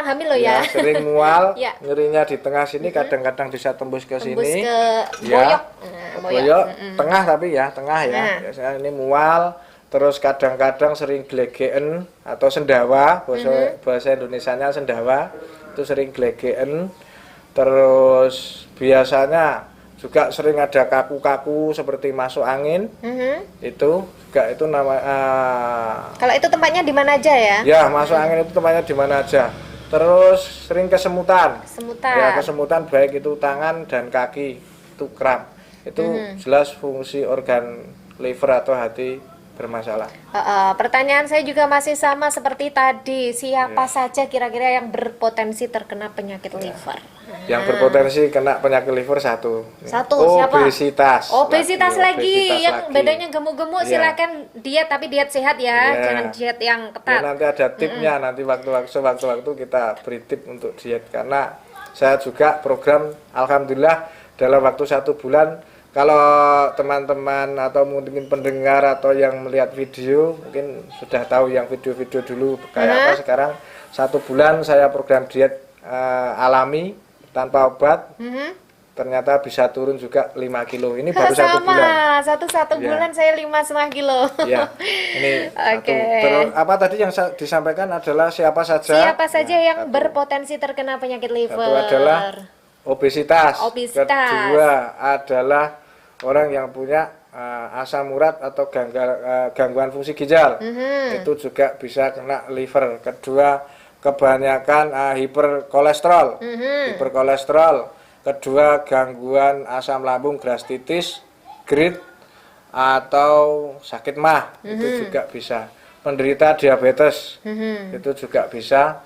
hamil loh ya. Sering mual, Ya. nyerinya di tengah sini, kadang-kadang bisa tembus ke Tembus sini. ke Ya. boyok. Boyok, tengah tapi ya, tengah ya. Nah. Biasanya ini mual, terus kadang-kadang sering glegeen atau sendawa, bahasa Indonesianya sendawa, itu sering glegeen. Terus biasanya juga sering ada kaku-kaku seperti masuk angin. Itu juga itu nama Kalau itu tempatnya di mana aja ya? ya, masuk angin itu tempatnya di mana aja. Terus sering kesemutan. Semutan. Ya, kesemutan baik itu tangan dan kaki, itu kram. Itu jelas fungsi organ liver atau hati bermasalah. Pertanyaan saya juga masih sama seperti tadi. Siapa saja kira-kira yang berpotensi terkena penyakit liver? Yang berpotensi kena penyakit liver satu. Siapa? Obesitas. Obesitas lagi. Obesitas Yang lagi. badannya gemuk-gemuk, Iya. silakan diet tapi diet sehat ya, Iya. jangan diet yang Ya, ketat. nanti ada tipnya, nanti waktu-waktu kita beri tip untuk diet, karena saya juga program alhamdulillah dalam waktu 1 bulan. Kalau teman-teman atau mungkin pendengar atau yang melihat video mungkin sudah tahu yang video-video dulu kayak apa. Sekarang 1 bulan saya program diet alami tanpa obat, ternyata bisa turun juga 5 kilo. Ini baru 1 bulan. Satu Ya. bulan saya 5,5 kilo. Ya, ini Oke. Terus apa tadi yang disampaikan adalah siapa saja? Siapa saja yang berpotensi terkena penyakit liver? Satu adalah obesitas. Obesitas. Kedua adalah orang yang punya asam urat atau gangguan fungsi ginjal. Itu juga bisa kena liver. Kedua, kebanyakan hiperkolesterol. Hiperkolesterol. Kedua, gangguan asam lambung gastritis, GERD atau sakit mah. Itu juga bisa. Penderita diabetes. Itu juga bisa.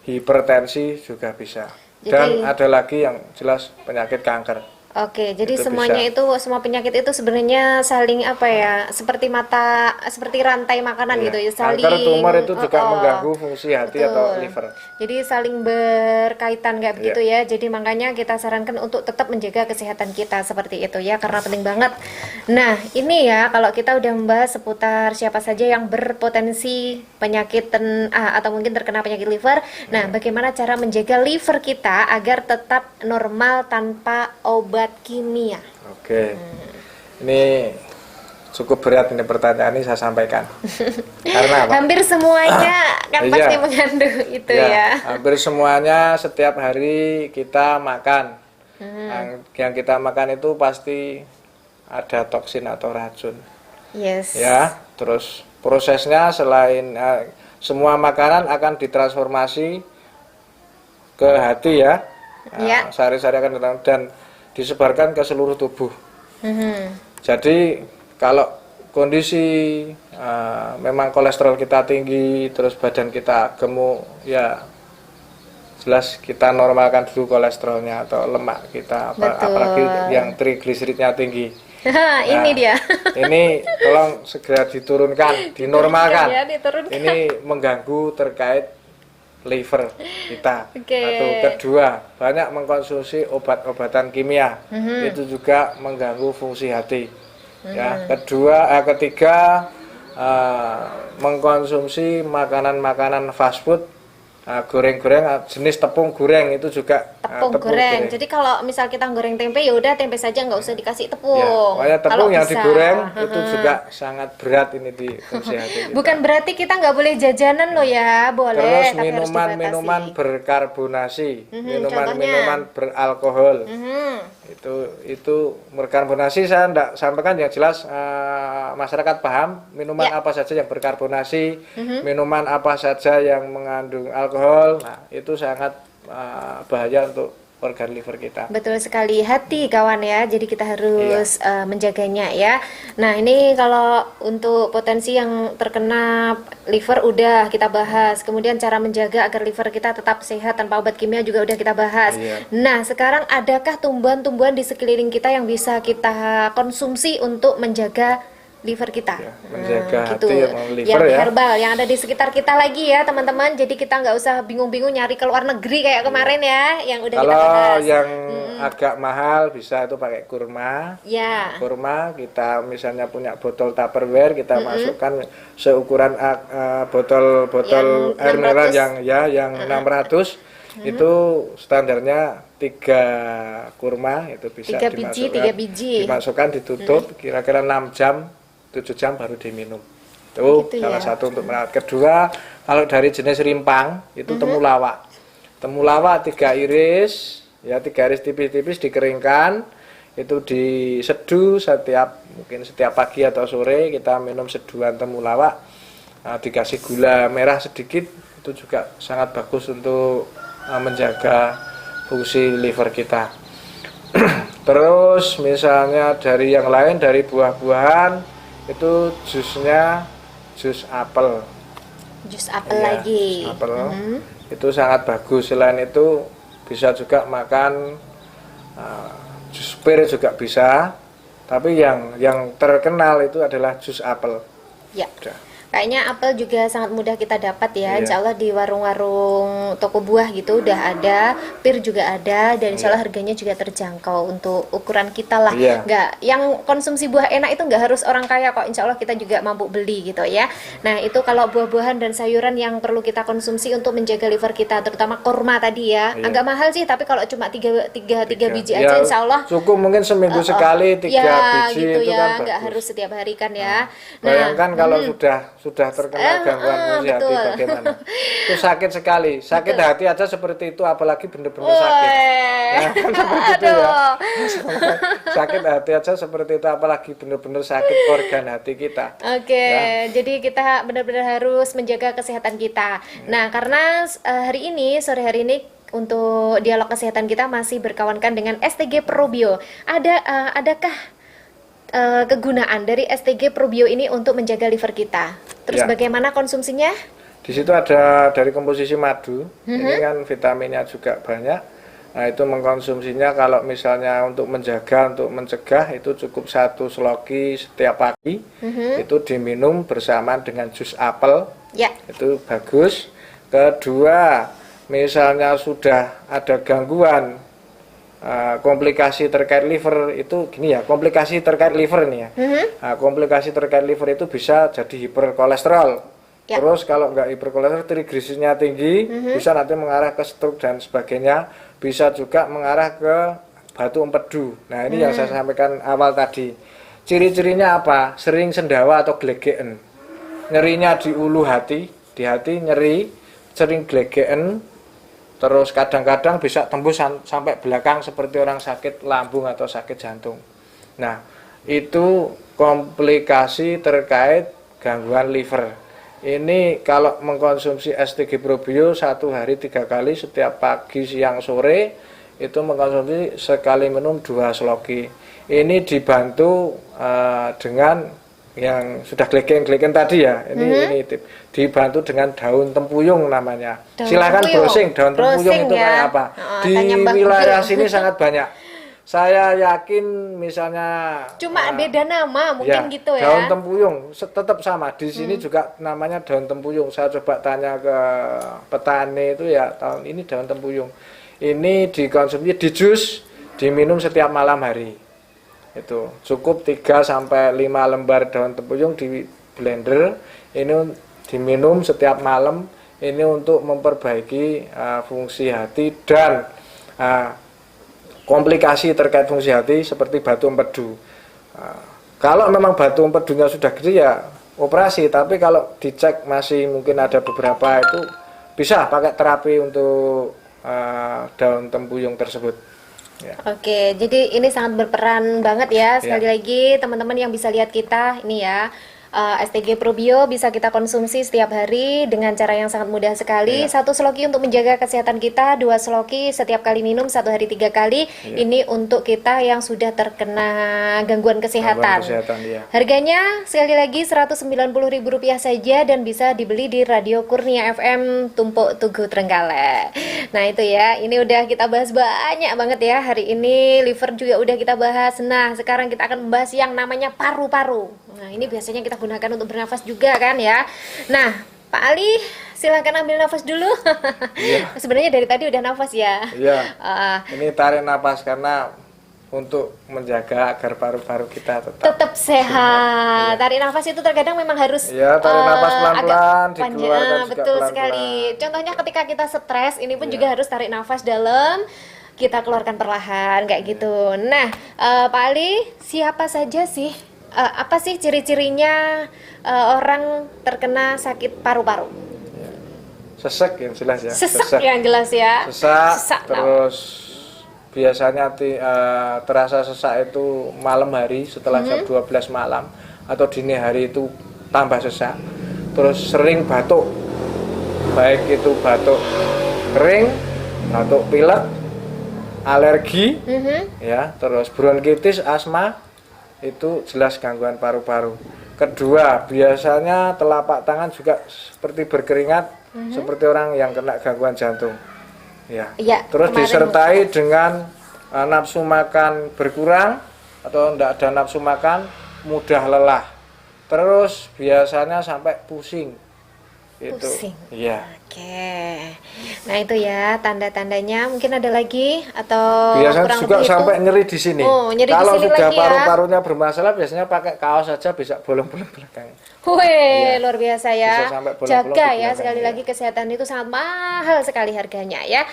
Hipertensi juga bisa. Dan ada lagi yang jelas penyakit kanker. Oke, jadi Itu semuanya bisa. itu, semua penyakit itu sebenarnya saling apa ya, seperti seperti rantai makanan Iya. gitu ya, saling. Kanker tumor itu juga mengganggu fungsi hati atau Betul. liver. Jadi saling berkaitan kayak begitu ya. Jadi makanya kita sarankan untuk tetap menjaga kesehatan kita seperti itu ya, karena penting banget. Nah, ini ya kalau kita udah membahas seputar siapa saja yang berpotensi penyakit atau mungkin terkena penyakit liver. Nah, bagaimana cara menjaga liver kita agar tetap normal tanpa obat kimia? Oke. Ini cukup berat ini pertanyaan ini saya sampaikan. Karena apa? Hampir semuanya kan Iya. pasti mengandung itu ya. Hampir semuanya setiap hari kita makan. Yang kita makan itu pasti ada toksin atau racun. Yes. Ya, terus prosesnya selain semua makanan akan ditransformasi ke hati ya. Iya. Sehari-hari akan datang dan disebarkan ke seluruh tubuh. Jadi kalau kondisi memang kolesterol kita tinggi, terus badan kita gemuk, ya jelas kita normalkan dulu kolesterolnya atau lemak kita, apalagi yang trigliseridnya tinggi. Ini dia. Ini tolong segera diturunkan, dinormalkan. Ya, diturunkan. Ini mengganggu terkait liver kita. Oke. Satu, kedua, banyak mengkonsumsi obat-obatan kimia. Itu juga mengganggu fungsi hati. Ya, ketiga, mengkonsumsi makanan-makanan fast food, goreng-goreng, jenis tepung goreng itu juga Tepung goreng. Jadi kalau misal kita goreng tempe, ya udah tempe saja, nggak usah dikasih tepung. Ya, makanya Kalau tepung yang bisa. digoreng itu juga sangat berat ini di fungsi hati kita. Bukan berarti kita nggak boleh jajanan loh ya, boleh. Terus tapi harus minuman-minuman dibatasi. berkarbonasi, contohnya? minuman-minuman beralkohol. Itu berkarbonasi saya tidak sampaikan yang jelas masyarakat paham minuman apa saja yang berkarbonasi, minuman apa saja yang mengandung alkohol. Nah, itu sangat bahaya untuk organ liver kita. Betul sekali, hati kawan ya, jadi kita harus menjaganya ya. Nah ini kalau untuk potensi yang terkena liver udah kita bahas, kemudian cara menjaga agar liver kita tetap sehat tanpa obat kimia juga udah kita bahas. Nah sekarang adakah tumbuhan-tumbuhan di sekeliling kita yang bisa kita konsumsi untuk menjaga liver kita, menjaga gitu, hati liver yang ya, herbal yang ada di sekitar kita lagi ya teman-teman. Jadi kita nggak usah bingung-bingung nyari ke luar negeri kayak kemarin ya, yang udah kita bahas. Kalau yang agak mahal bisa itu pakai kurma. Ya. Kurma kita misalnya punya botol Tupperware, kita masukkan seukuran botol air mineral yang 600. Itu standarnya 3 kurma itu bisa 3 biji. Dimasukkan, ditutup kira-kira 6 jam 7 jam baru diminum. Itu gitu salah ya? satu untuk merawat. Kedua, kalau dari jenis rimpang itu temulawak. Temulawak 3 iris, ya 3 iris tipis-tipis dikeringkan, itu diseduh mungkin setiap pagi atau sore kita minum seduhan temulawak. Nah, dikasih gula merah sedikit, itu juga sangat bagus untuk menjaga fungsi liver kita. Terus misalnya dari yang lain, dari buah-buahan itu jus apel. Jus apel lagi. Jus apel itu sangat bagus. Selain itu bisa juga makan jus pir juga bisa. Tapi yang terkenal itu adalah jus apel. Ya. Kayaknya apel juga sangat mudah kita dapat ya. Insya Allah di warung-warung toko buah gitu udah ada, pir juga ada, dan insya Allah harganya juga terjangkau untuk ukuran kita lah. Nggak, yang konsumsi buah enak itu nggak harus orang kaya kok. Insya Allah kita juga mampu beli gitu ya. Nah itu kalau buah-buahan dan sayuran yang perlu kita konsumsi untuk menjaga liver kita, terutama kurma tadi ya. Agak mahal sih, tapi kalau cuma tiga biji aja insya Allah cukup, mungkin seminggu sekali 3 biji gitu itu ya, kan nggak bagus. harus setiap hari kan ya. Bayangkan kalau sudah terkena gangguan fungsi hati bagaimana? Itu sakit sekali. Sakit hati aja seperti itu, apalagi benar-benar sakit. Nah, kan seperti itu ya. Sakit hati aja seperti itu, apalagi benar-benar sakit organ hati kita. Jadi kita benar-benar harus menjaga kesehatan kita. Nah, karena sore hari ini untuk dialog kesehatan kita masih berkawankan dengan STG Probio. Adakah kegunaan dari STG Probio ini untuk menjaga liver kita? Terus bagaimana konsumsinya? Di situ ada dari komposisi madu. Ini kan vitaminnya juga banyak. Nah, itu mengkonsumsinya kalau misalnya untuk mencegah itu cukup 1 sloki setiap pagi. Itu diminum bersamaan dengan jus apel. Itu bagus. Kedua, misalnya sudah ada gangguan komplikasi terkait liver, itu gini ya, komplikasi terkait liver ini ya. Nah, komplikasi terkait liver itu bisa jadi hiperkolesterol. Terus kalau nggak hiperkolesterol, trigliseridnya tinggi, bisa nanti mengarah ke stroke dan sebagainya. Bisa juga mengarah ke batu empedu. Nah ini yang saya sampaikan awal tadi. Ciri-cirinya apa? Sering sendawa atau glegeken. Nyerinya di ulu hati, di hati nyeri, sering glegeken. Terus kadang-kadang bisa tembus sampai belakang seperti orang sakit lambung atau sakit jantung. Nah, itu komplikasi terkait gangguan liver. Ini kalau mengkonsumsi STG Probio 1 hari 3 kali setiap pagi, siang, sore, itu mengkonsumsi sekali minum 2 sloki. Ini dibantu dengan yang sudah gleken tadi ya, ini dibantu dengan daun tempuyung namanya. Silahkan browsing daun tempuyung itu kayak apa. Di wilayah sini sangat banyak. Saya yakin misalnya cuma beda nama mungkin gitu ya. Daun tempuyung tetap sama. Di sini juga namanya daun tempuyung. Saya coba tanya ke petani itu ya, tahun ini daun tempuyung. Ini dikonsumsi di jus, diminum setiap malam hari. Itu cukup 3 sampai 5 lembar daun tempuyung di blender, ini diminum setiap malam. Ini untuk memperbaiki fungsi hati dan komplikasi terkait fungsi hati seperti batu empedu. Kalau memang batu empedunya sudah gede ya operasi, tapi kalau dicek masih mungkin ada beberapa, itu bisa pakai terapi untuk daun tempuyung tersebut. Oke, jadi ini sangat berperan banget ya. Sekali lagi teman-teman yang bisa lihat kita ini ya, STG Probio bisa kita konsumsi setiap hari dengan cara yang sangat mudah sekali. Satu sloki untuk menjaga kesehatan kita, 2 sloki setiap kali minum 1 hari 3 kali. Ini untuk kita yang sudah terkena gangguan kesehatan. Harganya sekali lagi Rp190.000 saja dan bisa dibeli di Radio Kurnia FM Tumpuk Tugu Trenggalek. Nah itu ya, ini udah kita bahas banyak banget ya hari ini. Liver juga udah kita bahas. Nah sekarang kita akan membahas yang namanya paru-paru. Nah ini biasanya kita gunakan untuk bernafas juga kan ya. Nah Pak Ali, silakan ambil nafas dulu. Sebenarnya dari tadi udah nafas ya. Ini tarik nafas karena untuk menjaga agar paru-paru kita tetap sehat. Tarik nafas itu terkadang memang harus tarik nafas pelan-pelan, dikeluarkan juga betul pelan-pelan. sekali. Contohnya ketika kita stres, ini pun juga harus tarik nafas dalam, kita keluarkan perlahan kayak gitu. Nah, Pak Ali, siapa saja sih apa sih ciri-cirinya orang terkena sakit paru-paru? Sesek yang jelas ya. Sesek yang jelas ya. Sesak terus biasanya terasa sesak itu malam hari setelah jam 12 malam atau dini hari itu tambah sesak. Terus sering batuk, baik itu batuk kering, batuk pilek, alergi, ya, terus bronkitis, asma, itu jelas gangguan paru-paru. Kedua, biasanya telapak tangan juga seperti berkeringat, seperti orang yang kena gangguan jantung. Ya, terus disertai dengan nafsu makan berkurang atau tidak ada nafsu makan, mudah lelah. Terus biasanya sampai pusing. Pusing. Iya. Oke. Nah, itu ya tanda-tandanya. Mungkin ada lagi atau biasanya juga sampai nyeri di sini. Nyeri kalau di sini sudah lagi paru-parunya bermasalah biasanya pakai kaos saja bisa bolong-bolong belakang. Luar biasa ya. Jaga ya, sekali lagi kesehatan itu sangat mahal sekali harganya ya.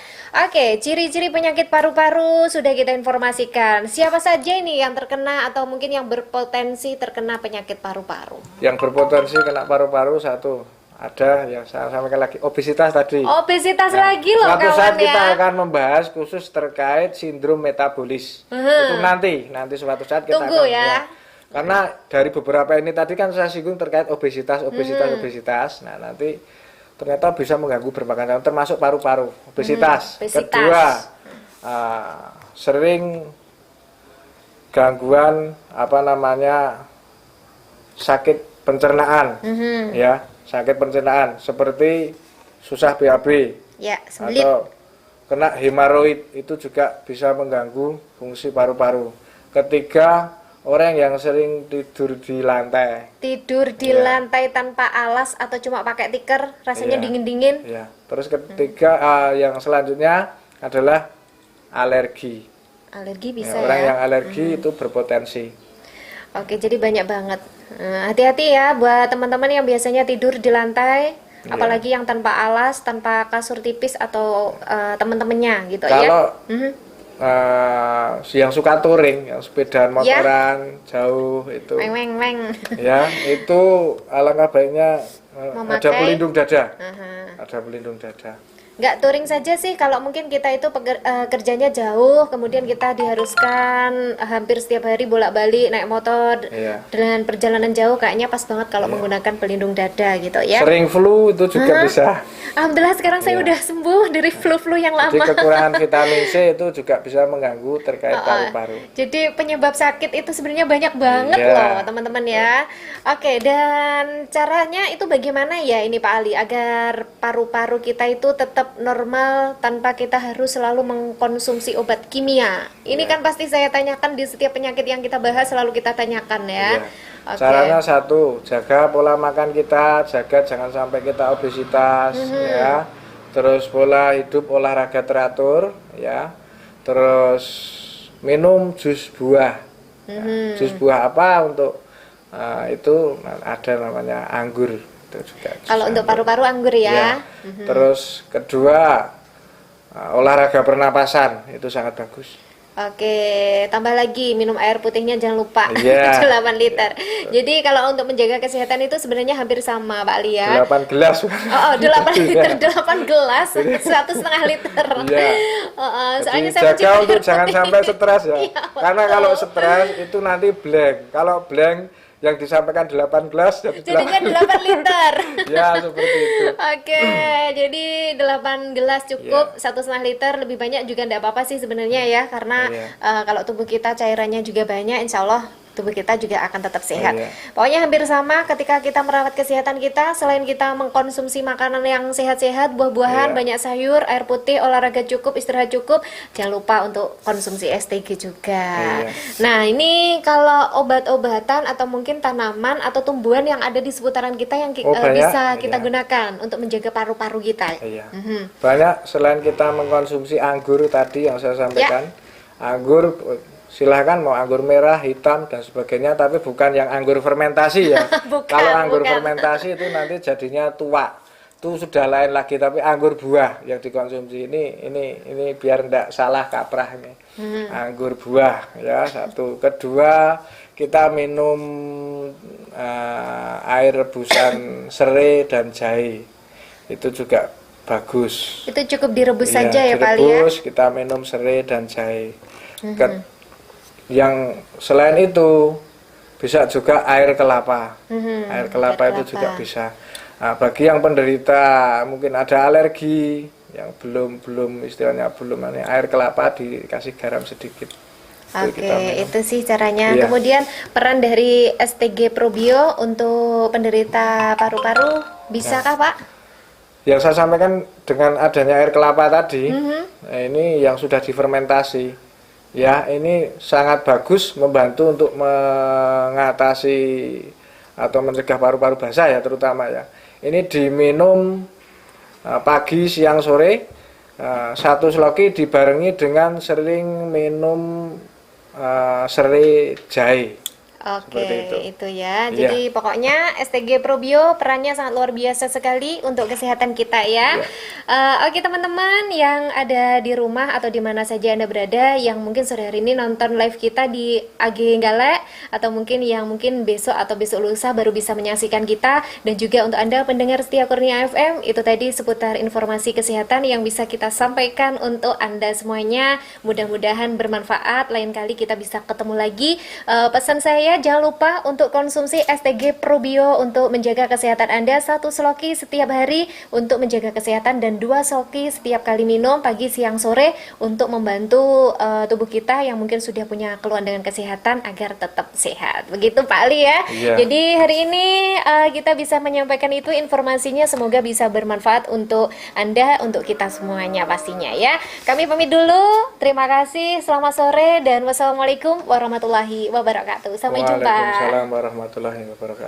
Oke, ciri-ciri penyakit paru-paru sudah kita informasikan. Siapa saja ini yang terkena atau mungkin yang berpotensi terkena penyakit paru-paru? Yang berpotensi kena paru-paru satu, ada yang saya sampaikan lagi, obesitas tadi. Obesitas lagi loh kawan ya. Suatu saat kita akan membahas khusus terkait sindrom metabolis. Itu nanti suatu saat kita tunggu akan ya. Karena dari beberapa ini tadi kan saya singgung terkait obesitas. Nah, nanti ternyata bisa mengganggu berbagai macam termasuk paru-paru, obesitas. Kedua, sering gangguan sakit pencernaan. Ya, sakit pencernaan seperti susah BAB. Ya, sembelit. Atau kena hemoroid itu juga bisa mengganggu fungsi paru-paru. Ketiga, orang yang sering tidur di lantai. Tidur di lantai tanpa alas atau cuma pakai tikar, rasanya dingin-dingin. Ya. Terus ketiga, yang selanjutnya adalah alergi. Alergi bisa orang yang alergi itu berpotensi. Oke, jadi banyak banget. Hati-hati ya buat teman-teman yang biasanya tidur di lantai, apalagi yang tanpa alas, tanpa kasur tipis atau teman-temannya gitu. Kalau yang suka touring, yang sepedaan motoran jauh itu, ya itu alangkah baiknya ada pelindung dada, ada pelindung dada. Nggak touring saja sih, kalau mungkin kita itu kerjanya jauh, kemudian kita diharuskan hampir setiap hari bolak-balik naik motor dengan perjalanan jauh, kayaknya pas banget kalau menggunakan pelindung dada gitu ya. Sering flu itu juga bisa. Alhamdulillah sekarang saya udah sembuh dari flu-flu yang lama. Jadi kekurangan vitamin C itu juga bisa mengganggu terkait paru-paru. Jadi penyebab sakit itu sebenarnya banyak banget loh teman-teman ya. Oke, dan caranya itu bagaimana ya ini Pak Ali agar paru-paru kita itu tetap normal tanpa kita harus selalu mengkonsumsi obat kimia. Ini kan pasti saya tanyakan di setiap penyakit yang kita bahas, selalu kita tanyakan ya. Caranya satu, jaga pola makan kita, jaga jangan sampai kita obesitas ya. Terus pola hidup olahraga teratur ya. Terus minum jus buah. Jus buah apa untuk itu ada namanya anggur. Juga kalau untuk paru-paru anggur ya. Terus kedua, olahraga pernapasan itu sangat bagus. Oke, tambah lagi minum air putihnya jangan lupa 8 liter. Jadi kalau untuk menjaga kesehatan itu sebenarnya hampir sama Pak Ali ya. 8 gelas. 8 liter, 8 gelas, 1,5 liter. Soalnya saya jaga untuk jangan sampai stres ya. Karena kalau stres itu nanti blank. Kalau blank yang disampaikan 8 gelas jadikan 8 liter. Ya, seperti itu. Oke, jadi 8 gelas cukup, 1,5 liter lebih banyak juga enggak apa-apa sih sebenarnya ya, karena kalau tubuh kita cairannya juga banyak, insya Allah tubuh kita juga akan tetap sehat. Pokoknya hampir sama ketika kita merawat kesehatan kita, selain kita mengkonsumsi makanan yang sehat-sehat, buah-buahan, banyak sayur, air putih, olahraga cukup, istirahat cukup, jangan lupa untuk konsumsi STG juga. Nah, ini kalau obat-obatan atau mungkin tanaman atau tumbuhan yang ada di seputaran kita yang bisa kita gunakan untuk menjaga paru-paru kita. Banyak, selain kita mengkonsumsi anggur tadi yang saya sampaikan, anggur silahkan mau anggur merah, hitam dan sebagainya, tapi bukan yang anggur fermentasi ya. Kalau anggur fermentasi itu nanti jadinya tua, itu sudah lain lagi. Tapi anggur buah yang dikonsumsi ini biar tidak salah kaprah ini. Anggur buah ya, satu. Kedua, kita minum air rebusan serai dan jahe, itu juga bagus. Itu cukup direbus saja ya Pak Ali ya? Direbus, kita minum serai dan jahe. Yang selain itu bisa juga air kelapa. Air kelapa itu juga bisa. Nah, bagi yang penderita mungkin ada alergi, yang belum istilahnya belum, air kelapa dikasih garam sedikit. Oke, itu sih caranya. Kemudian peran dari STG Probio untuk penderita paru-paru bisakah Pak? Yang saya sampaikan dengan adanya air kelapa tadi, nah ini yang sudah difermentasi. Ya, ini sangat bagus membantu untuk mengatasi atau mencegah paru-paru basah ya terutama ya. Ini diminum pagi, siang, sore, satu sloki dibarengi dengan sering minum serai jahe. Oke, itu ya. Jadi pokoknya STG Probio perannya sangat luar biasa sekali untuk kesehatan kita ya. Oke teman-teman yang ada di rumah atau di mana saja Anda berada, yang mungkin sore hari ini nonton live kita di AG Galek, atau mungkin yang mungkin besok atau besok lusa baru bisa menyaksikan kita, dan juga untuk Anda pendengar setia Kurnia FM, itu tadi seputar informasi kesehatan yang bisa kita sampaikan untuk Anda semuanya. Mudah-mudahan bermanfaat. Lain kali kita bisa ketemu lagi. Pesan saya, jangan lupa untuk konsumsi STG Probio untuk menjaga kesehatan Anda, 1 sloki setiap hari untuk menjaga kesehatan, dan 2 sloki setiap kali minum pagi, siang, sore untuk membantu tubuh kita yang mungkin sudah punya keluhan dengan kesehatan agar tetap sehat. Begitu Pak Ali ya. Jadi hari ini kita bisa menyampaikan itu informasinya, semoga bisa bermanfaat untuk Anda, untuk kita semuanya pastinya ya. Kami pamit dulu. Terima kasih. Selamat sore dan wassalamualaikum warahmatullahi wabarakatuh. Sampai jumpa. Waalaikumsalam warahmatullahi wabarakatuh.